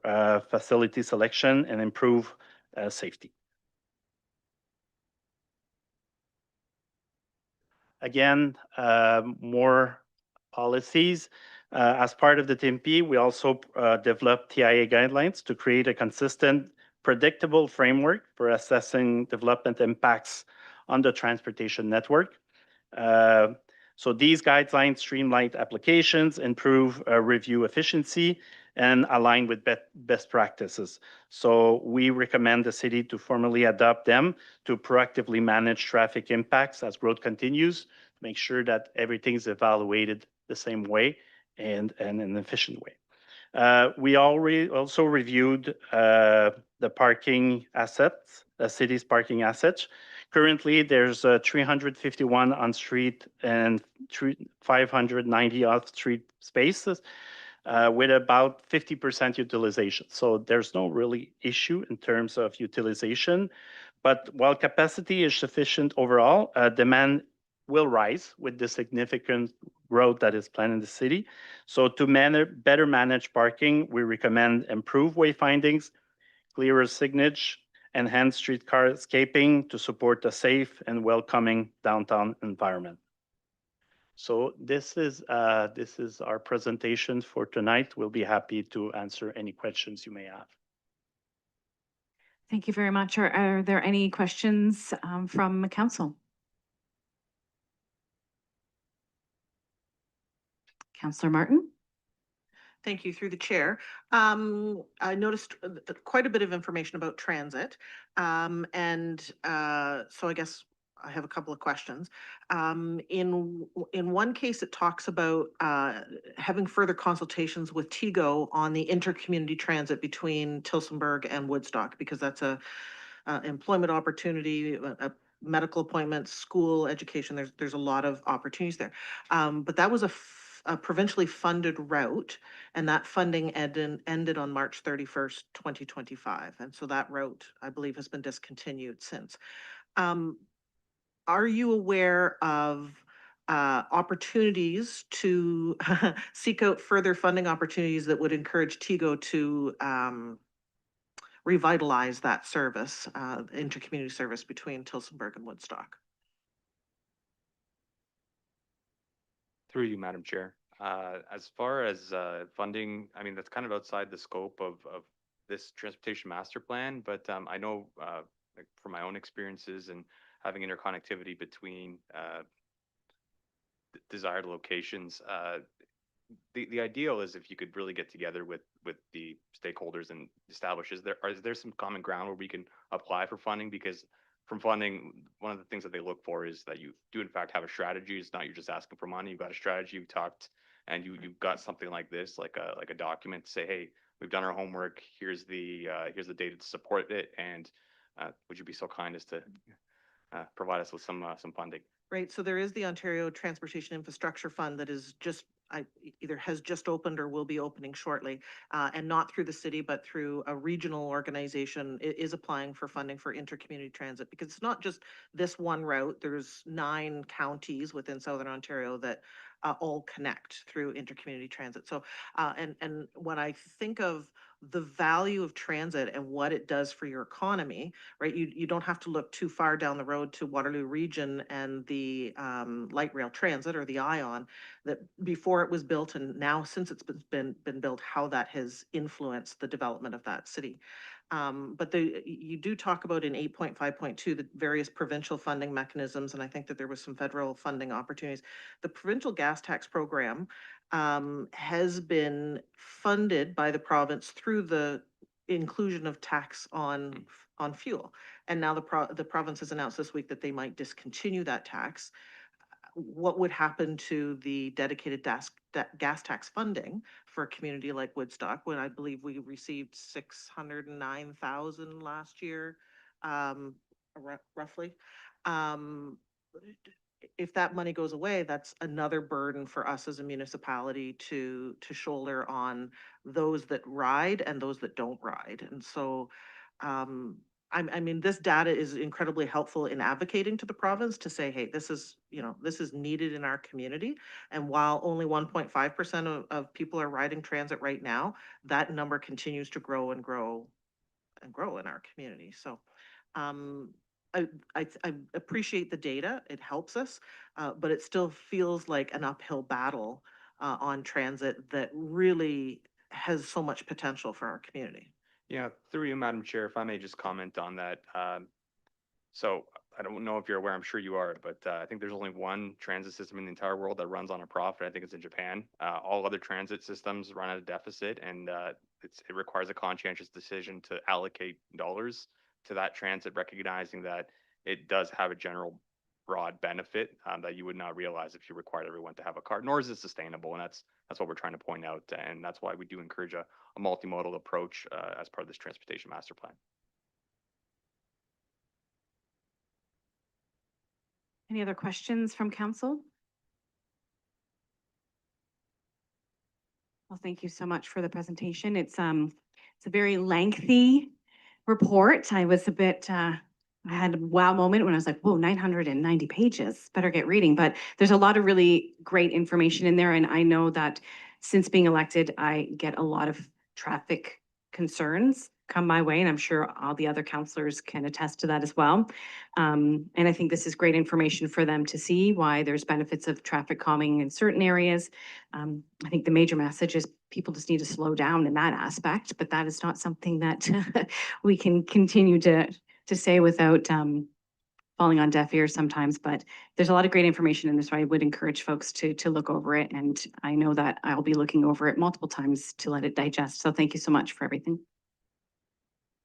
facility selection and improve safety. Again, more policies. As part of the TMP, we also developed TIA guidelines to create a consistent, predictable framework for assessing development impacts on the transportation network. So these guidelines streamline applications, improve review efficiency, and align with best practices. So we recommend the city to formally adopt them to proactively manage traffic impacts as growth continues, make sure that everything is evaluated the same way and in an efficient way. We already also reviewed the parking assets, the city's parking assets. Currently, there's 351 on-street and 590 off-street spaces with about 50% utilization. So there's no really issue in terms of utilization. But while capacity is sufficient overall, demand will rise with the significant growth that is planned in the city. So to better manage parking, we recommend improved wayfindings, clearer signage, enhanced streetcar escaping to support a safe and welcoming downtown environment. So this is our presentation for tonight. We'll be happy to answer any questions you may have. Thank you very much. Are there any questions from council? Councillor Martin? Thank you, through the chair. I noticed quite a bit of information about transit. So I guess I have a couple of questions. In one case, it talks about having further consultations with TIGO on the intercommunity transit between Tillsonburg and Woodstock, because that's a employment opportunity, a medical appointments, school, education. There's a lot of opportunities there. But that was a provincially funded route, and that funding ended on March 31st, 2025. And so that route, I believe, has been discontinued since. Are you aware of opportunities to seek out further funding opportunities that would encourage TIGO to revitalize that service, intercommunity service between Tillsonburg and Woodstock? Through you, Madam Chair. As far as funding, I mean, that's kind of outside the scope of this transportation master plan, but I know like from my own experiences and having interconnectivity between desired locations, the ideal is if you could really get together with the stakeholders and establish, is there some common ground where we can apply for funding? Because from funding, one of the things that they look for is that you do in fact have a strategy. It's not you're just asking for money. You've got a strategy, you've talked, and you've got something like this, like a document to say, hey, we've done our homework. Here's the data to support it, and would you be so kind as to provide us with some funding? Right, so there is the Ontario Transportation Infrastructure Fund that is just either has just opened or will be opening shortly, and not through the city, but through a regional organization. It is applying for funding for intercommunity transit, because it's not just this one route. There's 9 counties within Southern Ontario that all connect through intercommunity transit. So, and when I think of the value of transit and what it does for your economy, right? You don't have to look too far down the road to Waterloo Region and the light rail transit, or the ION, that before it was built, and now since it's been built, how that has influenced the development of that city. But you do talk about in 8.5.2, the various provincial funding mechanisms, and I think that there was some federal funding opportunities. The provincial gas tax program has been funded by the province through the inclusion of tax on fuel. And now the province has announced this week that they might discontinue that tax. What would happen to the dedicated gas tax funding for a community like Woodstock, when I believe we received 609,000 last year, roughly? If that money goes away, that's another burden for us as a municipality to shoulder on those that ride and those that don't ride. And so, I mean, this data is incredibly helpful in advocating to the province to say, hey, this is, this is needed in our community. And while only 1.5% of people are riding transit right now, that number continues to grow and grow and grow in our community. So, I appreciate the data, it helps us, but it still feels like an uphill battle on transit that really has so much potential for our community. Yeah, through you, Madam Chair, if I may just comment on that. So I don't know if you're aware, I'm sure you are, but I think there's only one transit system in the entire world that runs on a profit. I think it's in Japan. All other transit systems run at a deficit, and it requires a conscientious decision to allocate dollars to that transit, recognizing that it does have a general broad benefit that you would not realize if you required everyone to have a car, nor is it sustainable. And that's what we're trying to point out. And that's why we do encourage a multimodal approach as part of this transportation master plan. Any other questions from council? Well, thank you so much for the presentation. It's a very lengthy report. I was a bit, I had a wow moment when I was like, whoa, 990 pages, better get reading. But there's a lot of really great information in there. And I know that since being elected, I get a lot of traffic concerns come my way, and I'm sure all the other councillors can attest to that as well. And I think this is great information for them to see why there's benefits of traffic calming in certain areas. I think the major message is people just need to slow down in that aspect, but that is not something that we can continue to say without falling on deaf ears sometimes. But there's a lot of great information in this, so I would encourage folks to look over it. And I know that I'll be looking over it multiple times to let it digest. So thank you so much for everything.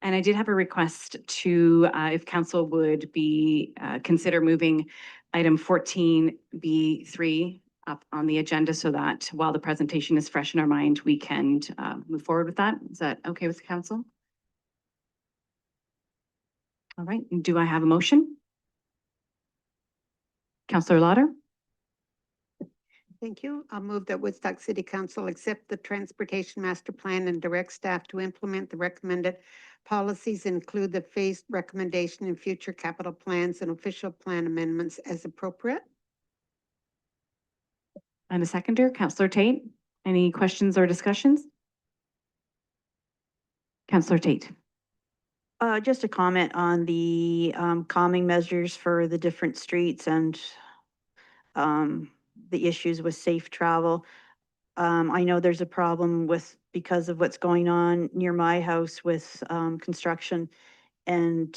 And I did have a request to, if council would be, consider moving item 14B3 up on the agenda so that while the presentation is fresh in our mind, we can move forward with that. Is that okay with the council? All right, do I have a motion? Councillor Lauder? Thank you. I'll move that Woodstock City Council accept the Transportation Master Plan and direct staff to implement the recommended policies, include the phased recommendation in future capital plans and official plan amendments as appropriate. And a seconder, Councillor Tate. Any questions or discussions? Councillor Tate. Just a comment on the calming measures for the different streets and the issues with safe travel. I know there's a problem because of what's going on near my house with construction, and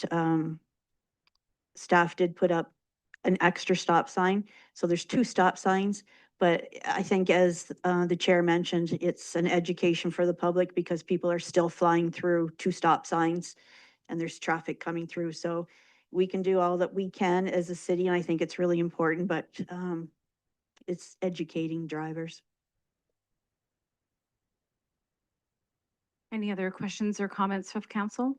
staff did put up an extra stop sign. So there's 2 stop signs, but I think as the chair mentioned, it's an education for the public because people are still flying through 2 stop signs and there's traffic coming through. So we can do all that we can as a city, and I think it's really important, but it's educating drivers. Any other questions or comments of council?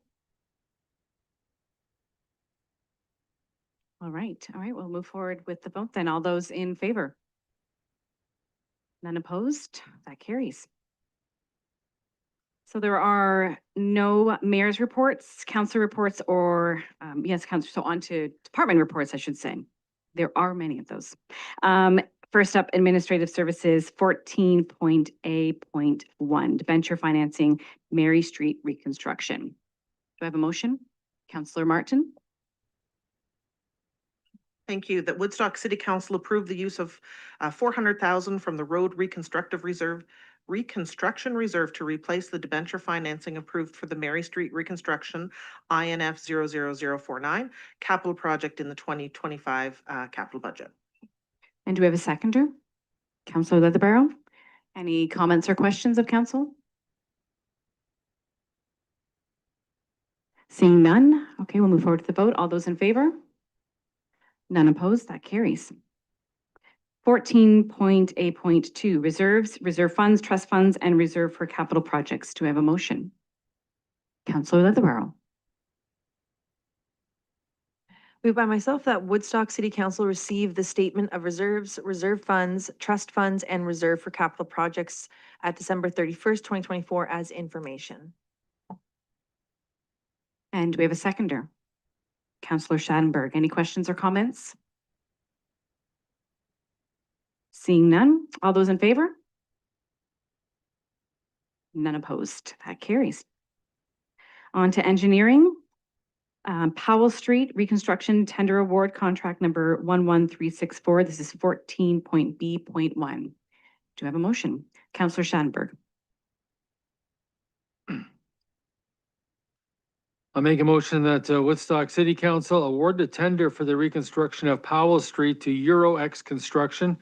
All right, we'll move forward with the vote then. All those in favor? None opposed? That carries. So there are no mayor's reports, council reports, or yes, council. So on to department reports, I should say. There are many of those. First up, administrative services 14.A.1, debenture financing, Mary Street reconstruction. Do I have a motion? Councillor Martin. Thank you. That Woodstock City Council approved the use of $400,000 from the Road Reconstructive Reconstruction Reserve to replace the debenture financing approved for the Mary Street reconstruction INF 00049 capital project in the 2025 capital budget. And do we have a seconder? Councillor Leatherbarrow? Any comments or questions of council? Seeing none, okay, we'll move forward to the vote. All those in favor? None opposed, that carries. 14.8.2, reserves, reserve funds, trust funds, and reserve for capital projects. Do I have a motion? Councillor Leatherbarrow. Moved by myself that Woodstock City Council receive the statement of reserves, reserve funds, trust funds, and reserve for capital projects at December 31st, 2024 as information. And do we have a seconder? Councillor Schattenberg. Any questions or comments? Seeing none, all those in favor? None opposed. That carries. On to engineering. Powell Street Reconstruction Tender Award Contract number 11364. This is 14.B.1. Do I have a motion? Councillor Schattenberg. I'll make a motion that Woodstock City Council award the tender for the reconstruction of Powell Street to Euro-X Construction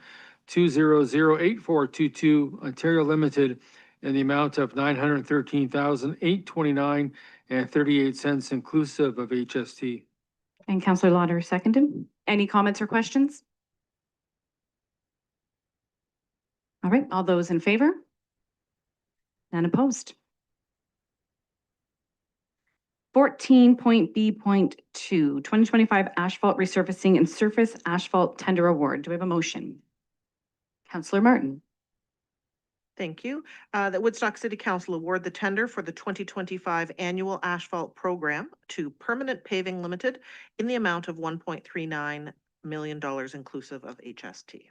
2008422 Ontario Limited in the amount of $913,829.38 inclusive of HST. And Councillor Lauder seconded. Any comments or questions? All right, all those in favor? None opposed. 14.B.2, 2025 Asphalt Resurfacing and Surface Asphalt Tender Award. Do we have a motion? Councillor Martin. Thank you. That Woodstock City Council award the tender for the 2025 annual asphalt program to Permanent Paving Limited in the amount of $1.39 million inclusive of HST.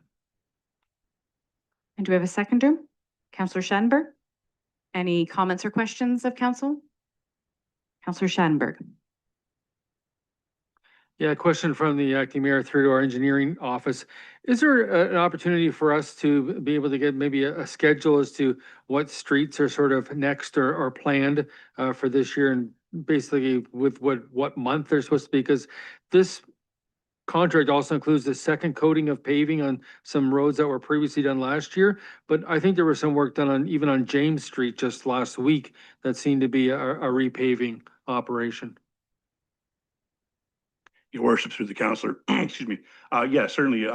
And do we have a seconder? Councillor Schattenberg. Any comments or questions of council? Councillor Schattenberg. Yeah, a question from the acting mayor through to our engineering office. Is there an opportunity for us to be able to get maybe a schedule as to what streets are sort of next or planned for this year, and basically with what month they're supposed to be? Because this contract also includes the second coating of paving on some roads that were previously done last year. But I think there was some work done on even on James Street just last week that seemed to be a repaving operation. Your worship, through the councillor, excuse me. Yeah, certainly,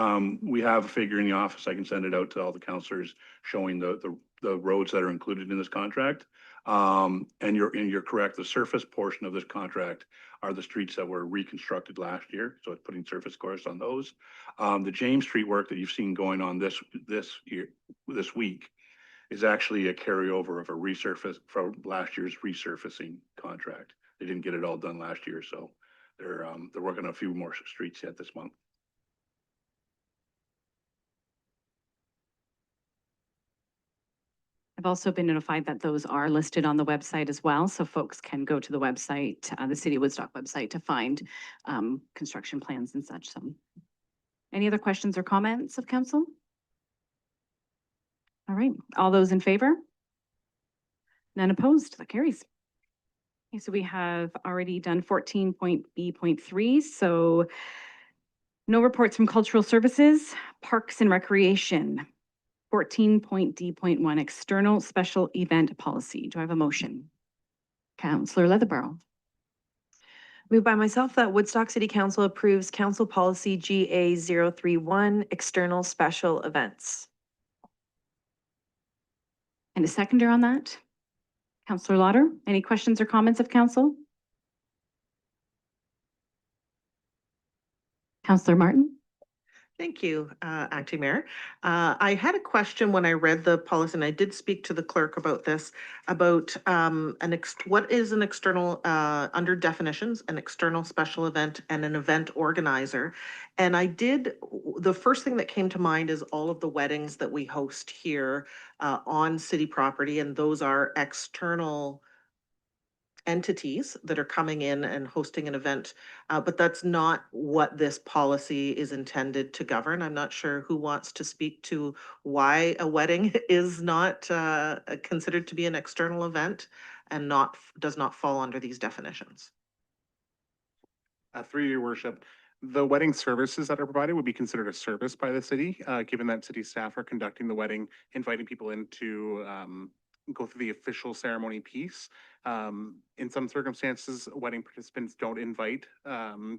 we have a figure in the office. I can send it out to all the councillors showing the roads that are included in this contract. And you're correct. The surface portion of this contract are the streets that were reconstructed last year. So it's putting surface course on those. The James Street work that you've seen going on this week is actually a carryover of a resurface from last year's resurfacing contract. They didn't get it all done last year, so they're working on a few more streets yet this month. I've also been notified that those are listed on the website as well, so folks can go to the website, the City of Woodstock website, to find construction plans and such. So, any other questions or comments of council? All right, all those in favor? None opposed, that carries. Okay, so we have already done 14.B.3, so no reports from cultural services, parks and recreation. 14.D.1, external special event policy. Do I have a motion? Councillor Leatherbarrow. Moved by myself that Woodstock City Council approves Council Policy GA031, external special events. And a seconder on that? Councillor Lauder, any questions or comments of council? Councillor Martin. Thank you, Acting Mayor. I had a question when I read the policy, and I did speak to the clerk about this, about what is an external, under definitions, an external special event and an event organizer. And the first thing that came to mind is all of the weddings that we host here on city property, and those are external entities that are coming in and hosting an event. But that's not what this policy is intended to govern. I'm not sure who wants to speak to why a wedding is not considered to be an external event and does not fall under these definitions. Through your worship, the wedding services that are provided would be considered a service by the city, given that city staff are conducting the wedding, inviting people in to go through the official ceremony piece. In some circumstances, wedding participants don't invite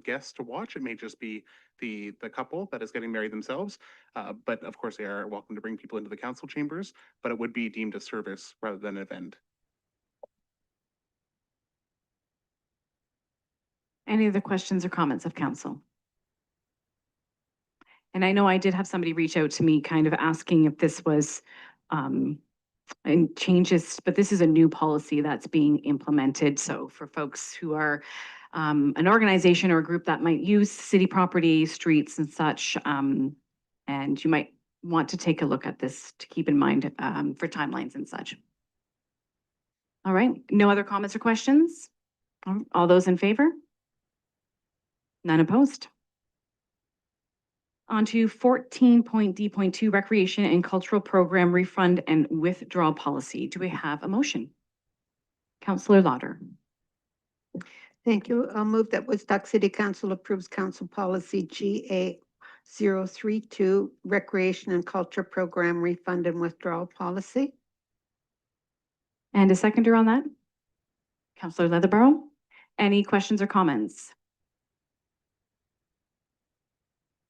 guests to watch. It may just be the couple that is getting married themselves. But of course, they are welcome to bring people into the council chambers, but it would be deemed a service rather than an event. Any other questions or comments of council? And I know I did have somebody reach out to me kind of asking if this was and changes, but this is a new policy that's being implemented. So for folks who are an organization or a group that might use city property, streets and such, and you might want to take a look at this to keep in mind for timelines and such. All right, no other comments or questions? All those in favor? None opposed. On to 14.D.2 Recreation and Cultural Program Refund and Withdrawal Policy. Do we have a motion? Councillor Lauder. Thank you. I'll move that Woodstock City Council approves Council Policy GA 032, Recreation and Culture Program Refund and Withdrawal Policy. And a seconder on that? Councillor Leatherborough. Any questions or comments?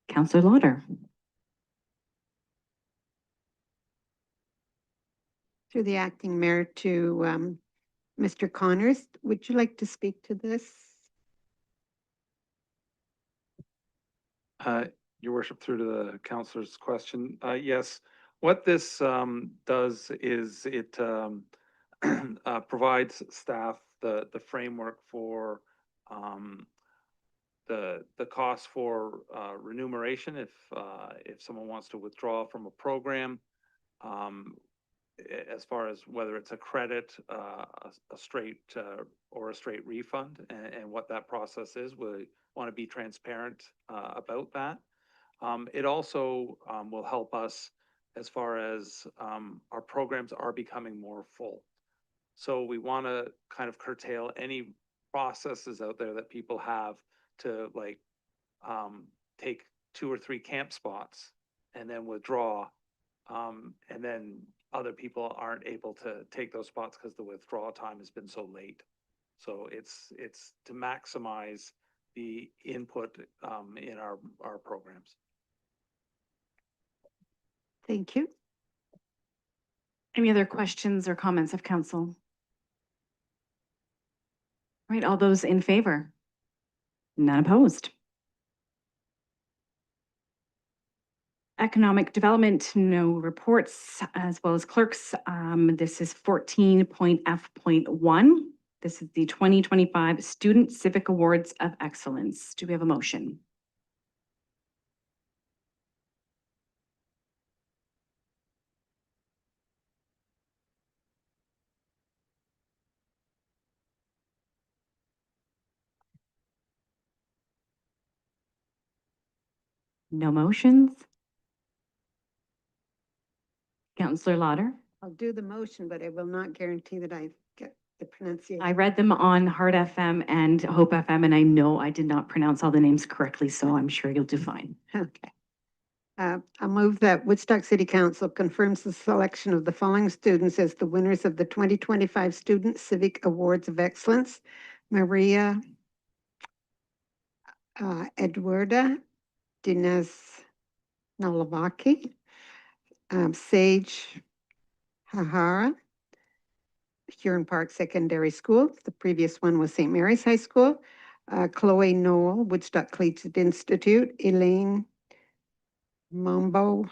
Councillor Lauder. Through the acting mayor to Mr. Connors, would you like to speak to this? Your worship, through to the councillor's question. Yes, what this does is it provides staff the framework for the cost for remuneration if someone wants to withdraw from a program, as far as whether it's a credit, a straight or a straight refund, and what that process is. We want to be transparent about that. It also will help us as far as our programs are becoming more full. So we want to kind of curtail any processes out there that people have to like take 2 or 3 camp spots and then withdraw, and then other people aren't able to take those spots because the withdrawal time has been so late. So it's to maximize the input in our programs. Thank you. Any other questions or comments of council? All right, all those in favor? None opposed. Economic development, no reports, as well as clerks. This is 14.F.1. This is the 2025 Student Civic Awards of Excellence. Do we have a motion? No motions? Councillor Lauder? I'll do the motion, but I will not guarantee that I get the pronunciation. I read them on Heart FM and Hope FM, and I know I did not pronounce all the names correctly, so I'm sure you'll do fine. Okay. I'll move that Woodstock City Council confirms the selection of the following students as the winners of the 2025 Student Civic Awards of Excellence. Maria Eduarda Dinez Nalavaki, Sage Hahara, Huron Park Secondary School. The previous one was St. Mary's High School. Chloe Noel, Woodstock Collegiate Institute. Elaine Mambo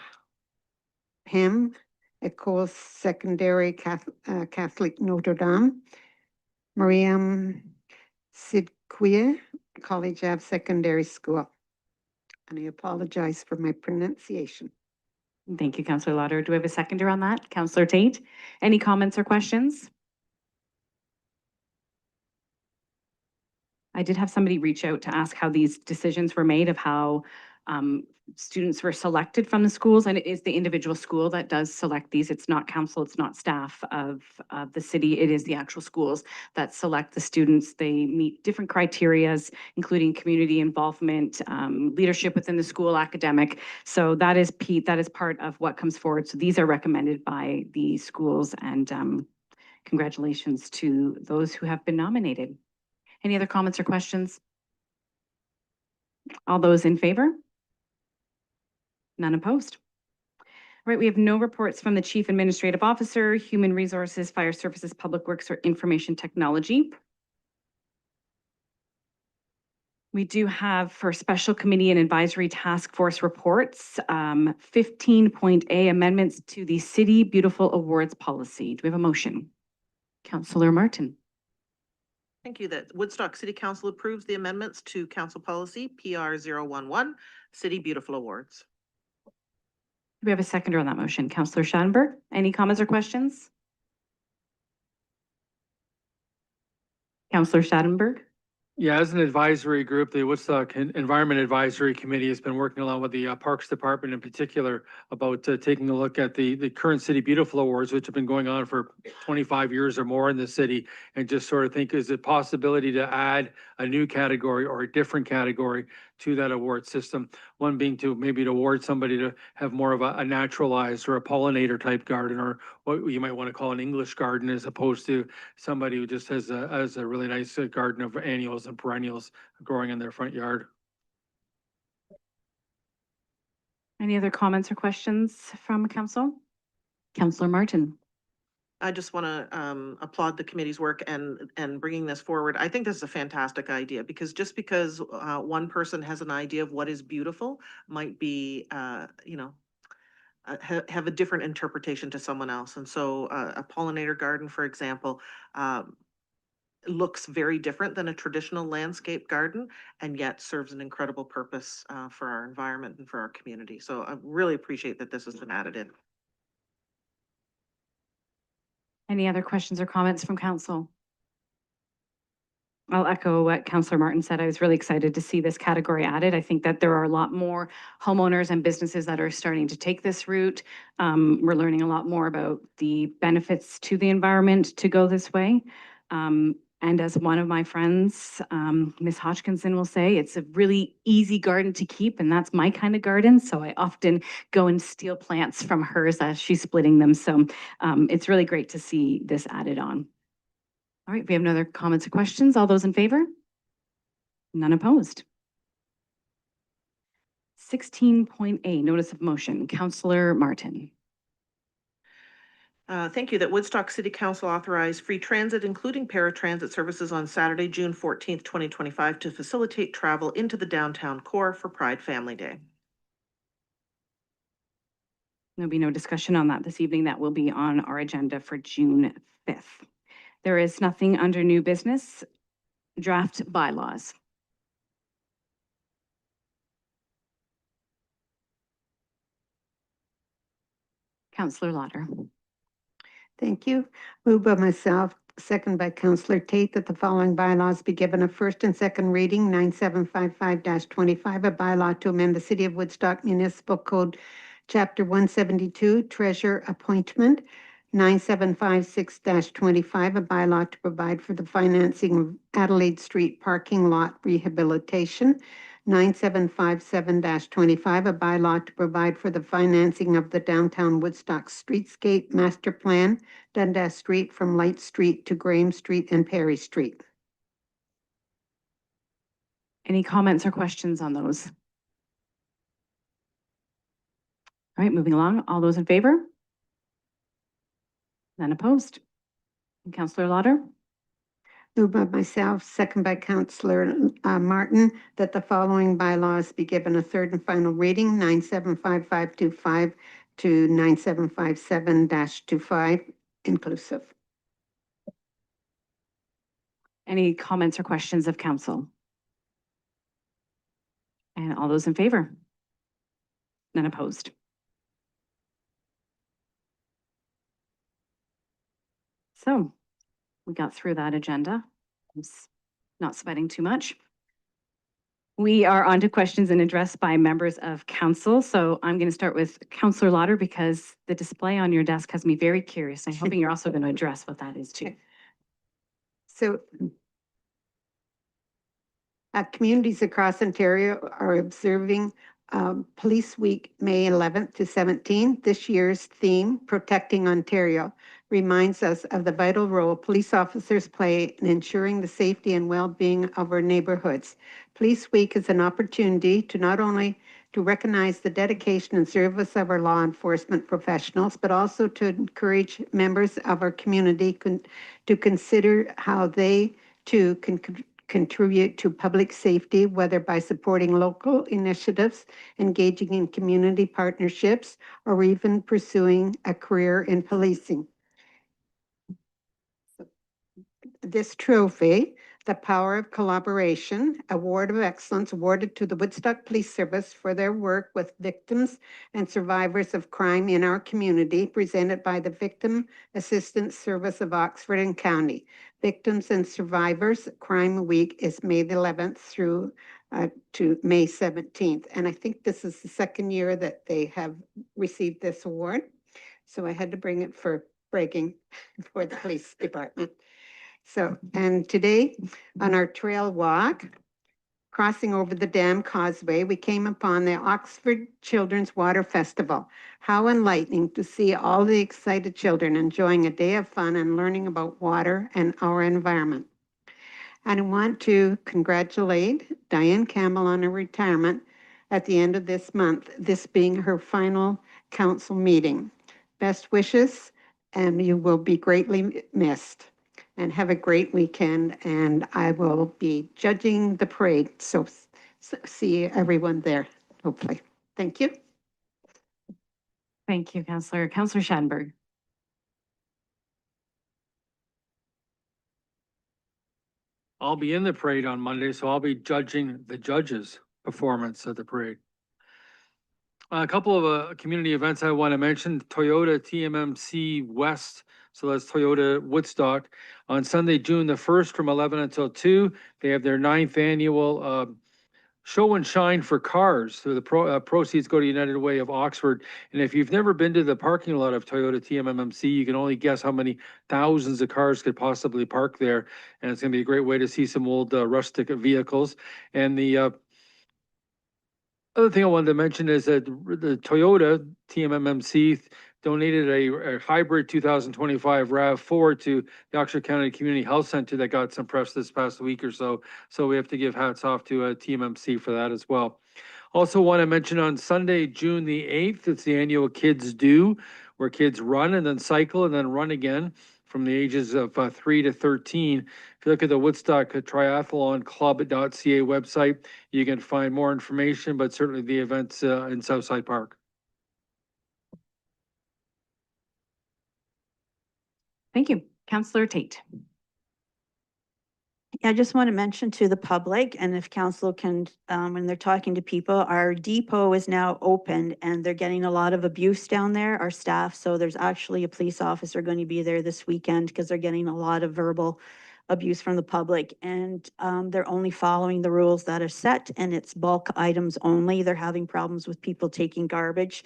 Pim, Ecole Secondary Catholic Notre Dame. Mariam Sidquia, College Ave Secondary School. And I apologize for my pronunciation. Thank you, Councillor Lauder. Do we have a seconder on that? Councillor Tate, any comments or questions? I did have somebody reach out to ask how these decisions were made of how students were selected from the schools, and it is the individual school that does select these. It's not council, it's not staff of the city. It is the actual schools that select the students. They meet different criterias, including community involvement, leadership within the school, academic. So that is that is part of what comes forward. So these are recommended by the schools, and congratulations to those who have been nominated. Any other comments or questions? All those in favor? None opposed. All right, we have no reports from the Chief Administrative Officer, Human Resources, Fire Services, Public Works, or Information Technology. We do have for Special Committee and Advisory Task Force reports, 15.A amendments to the City Beautiful Awards policy. Do we have a motion? Councillor Martin. Thank you. That Woodstock City Council approves the amendments to Council Policy PR 011, City Beautiful Awards. Do we have a seconder on that motion? Councillor Schattenberg. Any comments or questions? Councillor Schattenberg. Yeah, as an advisory group, the Woodstock Environment Advisory Committee has been working along with the Parks Department in particular about taking a look at the current City Beautiful Awards, which have been going on for 25 years or more in the city, and just sort of think, is it possibility to add a new category or a different category to that award system? One being to maybe to award somebody to have more of a naturalized or a pollinator type garden, or what you might want to call an English garden, as opposed to somebody who just has a really nice garden of annuals and perennials growing in their front yard. Any other comments or questions from council? Councillor Martin. I just want to applaud the committee's work and bringing this forward. I think this is a fantastic idea, because just because one person has an idea of what is beautiful might be, have a different interpretation to someone else. And so a pollinator garden, for example, looks very different than a traditional landscape garden, and yet serves an incredible purpose for our environment and for our community. So I really appreciate that this has been added in. Any other questions or comments from council? I'll echo what Councillor Martin said. I was really excited to see this category added. I think that there are a lot more homeowners and businesses that are starting to take this route. We're learning a lot more about the benefits to the environment to go this way. And as one of my friends, Miss Hodgkinson, will say, it's a really easy garden to keep, and that's my kind of garden. So I often go and steal plants from hers as she's splitting them. So it's really great to see this added on. All right, we have no other comments or questions. All those in favor? None opposed. 16.A, notice of motion. Councillor Martin. Thank you. That Woodstock City Council authorized free transit, including paratransit services, on Saturday, June 14th, 2025, to facilitate travel into the downtown core for Pride Family Day. There'll be no discussion on that this evening. That will be on our agenda for June 5th. There is nothing under new business. Draft bylaws. Councillor Lauder. Thank you. Moved by myself, second by Councillor Tate, that the following bylaws be given a first and second reading. 9755-25, a bylaw to amend the City of Woodstock Municipal Code, Chapter 172, Treasurer Appointment. 9756-25, a bylaw to provide for the financing of Adelaide Street parking lot rehabilitation. 9757-25, a bylaw to provide for the financing of the downtown Woodstock Streetscape Master Plan, Dundas Street from Light Street to Graham Street and Perry Street. Any comments or questions on those? All right, moving along. All those in favor? None opposed. Councillor Lauder. Moved by myself, second by Councillor Martin, that the following bylaws be given a third and final reading. 975525 to 9757-25 inclusive. Any comments or questions of council? And all those in favor? None opposed. So we got through that agenda. Not sweating too much. We are on to questions and addressed by members of council. So I'm going to start with Councillor Lauder because the display on your desk has me very curious. I'm hoping you're also going to address what that is too. So communities across Ontario are observing Police Week, May 11th to 17th. This year's theme, Protecting Ontario, reminds us of the vital role police officers play in ensuring the safety and well-being of our neighborhoods. Police Week is an opportunity to not only to recognize the dedication and service of our law enforcement professionals, but also to encourage members of our community to consider how they too can contribute to public safety, whether by supporting local initiatives, engaging in community partnerships, or even pursuing a career in policing. This trophy, the Power of Collaboration Award of Excellence, awarded to the Woodstock Police Service for their work with victims and survivors of crime in our community, presented by the Victim Assistance Service of Oxford and County. Victims and Survivors Crime Week is May the 11th through to May 17th. And I think this is the second year that they have received this award. So I had to bring it for bragging for the police department. So, and today on our trail walk, crossing over the dam causeway, we came upon the Oxford Children's Water Festival. How enlightening to see all the excited children enjoying a day of fun and learning about water and our environment. And I want to congratulate Diane Campbell on her retirement at the end of this month, this being her final council meeting. Best wishes, and you will be greatly missed. And have a great weekend, and I will be judging the parade. So see everyone there, hopefully. Thank you. Thank you, Councillor. Councillor Schattenberg. I'll be in the parade on Monday, so I'll be judging the judges' performance of the parade. A couple of community events I want to mention, Toyota TMMC West, so that's Toyota Woodstock, on Sunday, June the 1st from 11 until 2. They have their 9th annual show and shine for cars. So the proceeds go to United Way of Oxford. And if you've never been to the parking lot of Toyota TMMC, you can only guess how many thousands of cars could possibly park there. And it's going to be a great way to see some old rustic vehicles. And the other thing I wanted to mention is that the Toyota TMMC donated a hybrid 2025 RAV4 to the Oxford County Community Health Center that got some press this past week or so. So we have to give hats off to TMMC for that as well. Also want to mention on Sunday, June the 8th, it's the annual Kids Do, where kids run and then cycle and then run again from the ages of 3 to 13. If you look at the Woodstock Triathlon Club.ca website, you can find more information, but certainly the events in Southside Park. Thank you. Councillor Tate. I just want to mention to the public, and if council can, when they're talking to people, our depot is now open and they're getting a lot of abuse down there, our staff. So there's actually a police officer going to be there this weekend because they're getting a lot of verbal abuse from the public, and they're only following the rules that are set, and it's bulk items only. They're having problems with people taking garbage.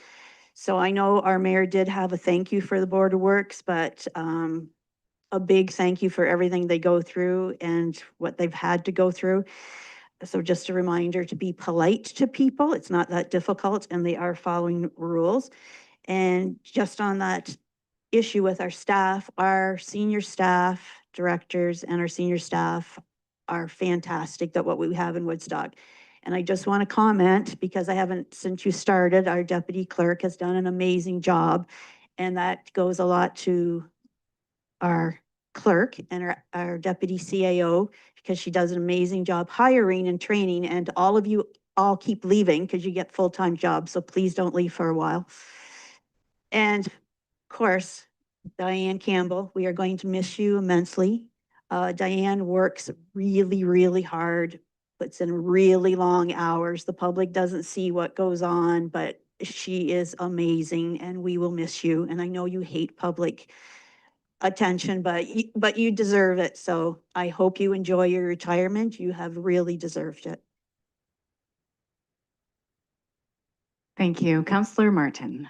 So I know our mayor did have a thank you for the Board of Works, but a big thank you for everything they go through and what they've had to go through. So just a reminder to be polite to people. It's not that difficult, and they are following rules. And just on that issue with our senior staff, directors, and our senior staff are fantastic at what we have in Woodstock. And I just want to comment, because I haven't, since you started, our deputy clerk has done an amazing job. And that goes a lot to our clerk and our deputy CAO, because she does an amazing job hiring and training, and all of you all keep leaving because you get full-time jobs. So please don't leave for a while. And of course, Diane Campbell, we are going to miss you immensely. Diane works really, really hard, puts in really long hours. The public doesn't see what goes on, but she is amazing, and we will miss you. And I know you hate public attention, but you deserve it. So I hope you enjoy your retirement. You have really deserved it. Thank you. Councillor Martin.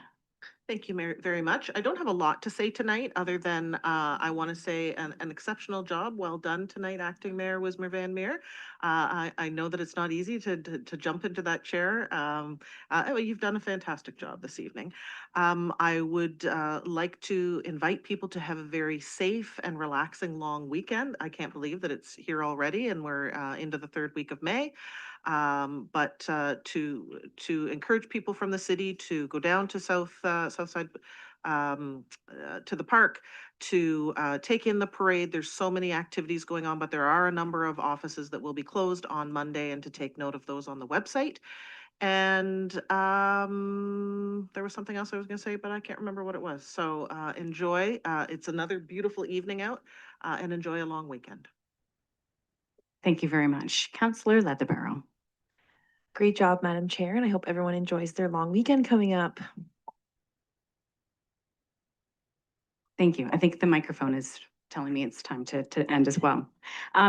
Thank you very much. I don't have a lot to say tonight, other than I want to say an exceptional job. Well done tonight, Acting Mayor Wismer Van Meer. I know that it's not easy to jump into that chair. You've done a fantastic job this evening. I would like to invite people to have a very safe and relaxing long weekend. I can't believe that it's here already and we're into the third week of May. But to encourage people from the city to go down to Southside, to the park, to take in the parade. There's so many activities going on, but there are a number of offices that will be closed on Monday, and to take note of those on the website. And there was something else I was going to say, but I can't remember what it was. So enjoy. It's another beautiful evening out, and enjoy a long weekend. Thank you very much. Councillor Leatherbarrow. Great job, Madam Chair, and I hope everyone enjoys their long weekend coming up. Thank you. I think the microphone is telling me it's time to end as well.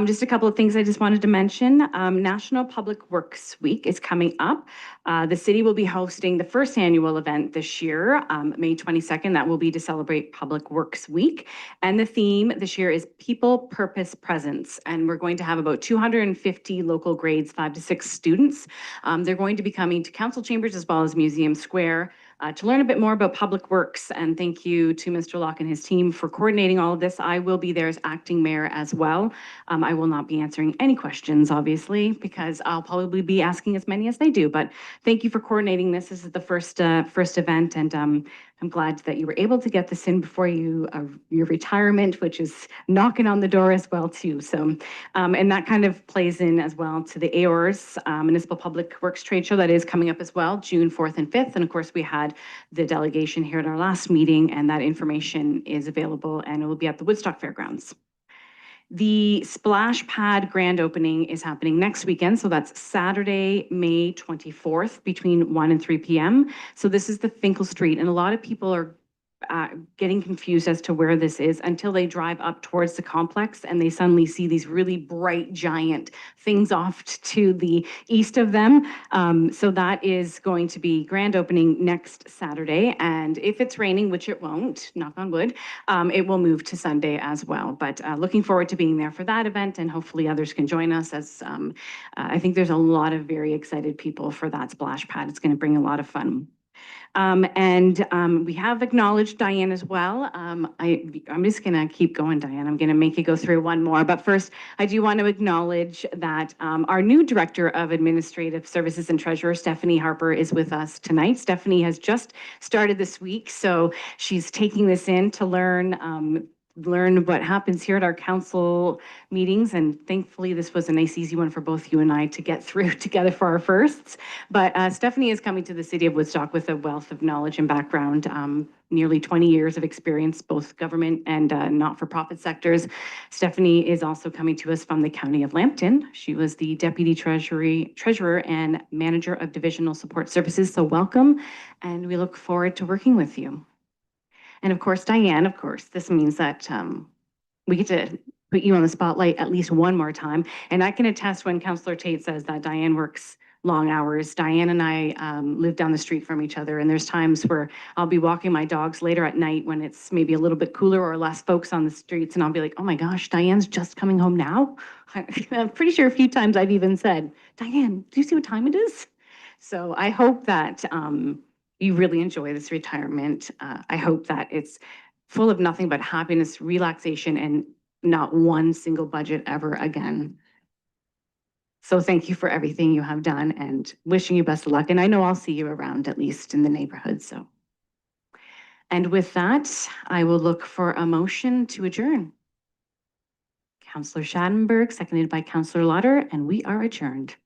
Just a couple of things I just wanted to mention. National Public Works Week is coming up. The city will be hosting the first annual event this year, May 22nd. That will be to celebrate Public Works Week. And the theme this year is People, Purpose, Presence. And we're going to have about 250 local grades 5 to 6 students. They're going to be coming to council chambers as well as Museum Square to learn a bit more about public works. And thank you to Mr. Locke and his team for coordinating all of this. I will be there as acting mayor as well. I will not be answering any questions, obviously, because I'll probably be asking as many as they do. But thank you for coordinating this. This is the first event, and I'm glad that you were able to get this in before your retirement, which is knocking on the door as well too. So, and that kind of plays in as well to the AOR's Municipal Public Works Trade Show that is coming up as well, June 4th and 5th. And of course, we had the delegation here at our last meeting, and that information is available, and it will be at the Woodstock Fairgrounds. The Splash Pad grand opening is happening next weekend. So that's Saturday, May 24th between 1 and 3 p.m. So this is the Finkel Street, and a lot of people are getting confused as to where this is until they drive up towards the complex and they suddenly see these really bright, giant things off to the east of them. So that is going to be grand opening next Saturday. And if it's raining, which it won't, knock on wood, it will move to Sunday as well. But looking forward to being there for that event, and hopefully others can join us, as I think there's a lot of very excited people for that splash pad. It's going to bring a lot of fun. We have acknowledged Diane as well. I'm just going to keep going, Diane. I'm going to make you go through one more. But first, I do want to acknowledge that our new Director of Administrative Services and Treasurer, Stephanie Harper, is with us tonight. Stephanie has just started this week, so she's taking this in to learn what happens here at our council meetings. And thankfully, this was a nice, easy one for both you and I to get through together for our firsts. But Stephanie is coming to the city of Woodstock with a wealth of knowledge and background, nearly 20 years of experience, both government and not-for-profit sectors. Stephanie is also coming to us from the County of Lambton. She was the Deputy Treasurer and Manager of Divisional Support Services. So welcome, and we look forward to working with you. And of course, Diane, of course, this means that we get to put you on the spotlight at least one more time. And I can attest when Councillor Tate says that Diane works long hours. Diane and I live down the street from each other, and there's times where I'll be walking my dogs later at night when it's maybe a little bit cooler or less folks on the streets, and I'll be like, oh my gosh, Diane's just coming home now? I'm pretty sure a few times I've even said, Diane, do you see what time it is? So I hope that you really enjoy this retirement. I hope that it's full of nothing but happiness, relaxation, and not one single budget ever again. So thank you for everything you have done, and wishing you best of luck. And I know I'll see you around, at least in the neighborhood. So, and with that, I will look for a motion to adjourn. Councillor Schattenberg, seconded by Councillor Lauder, and we are adjourned.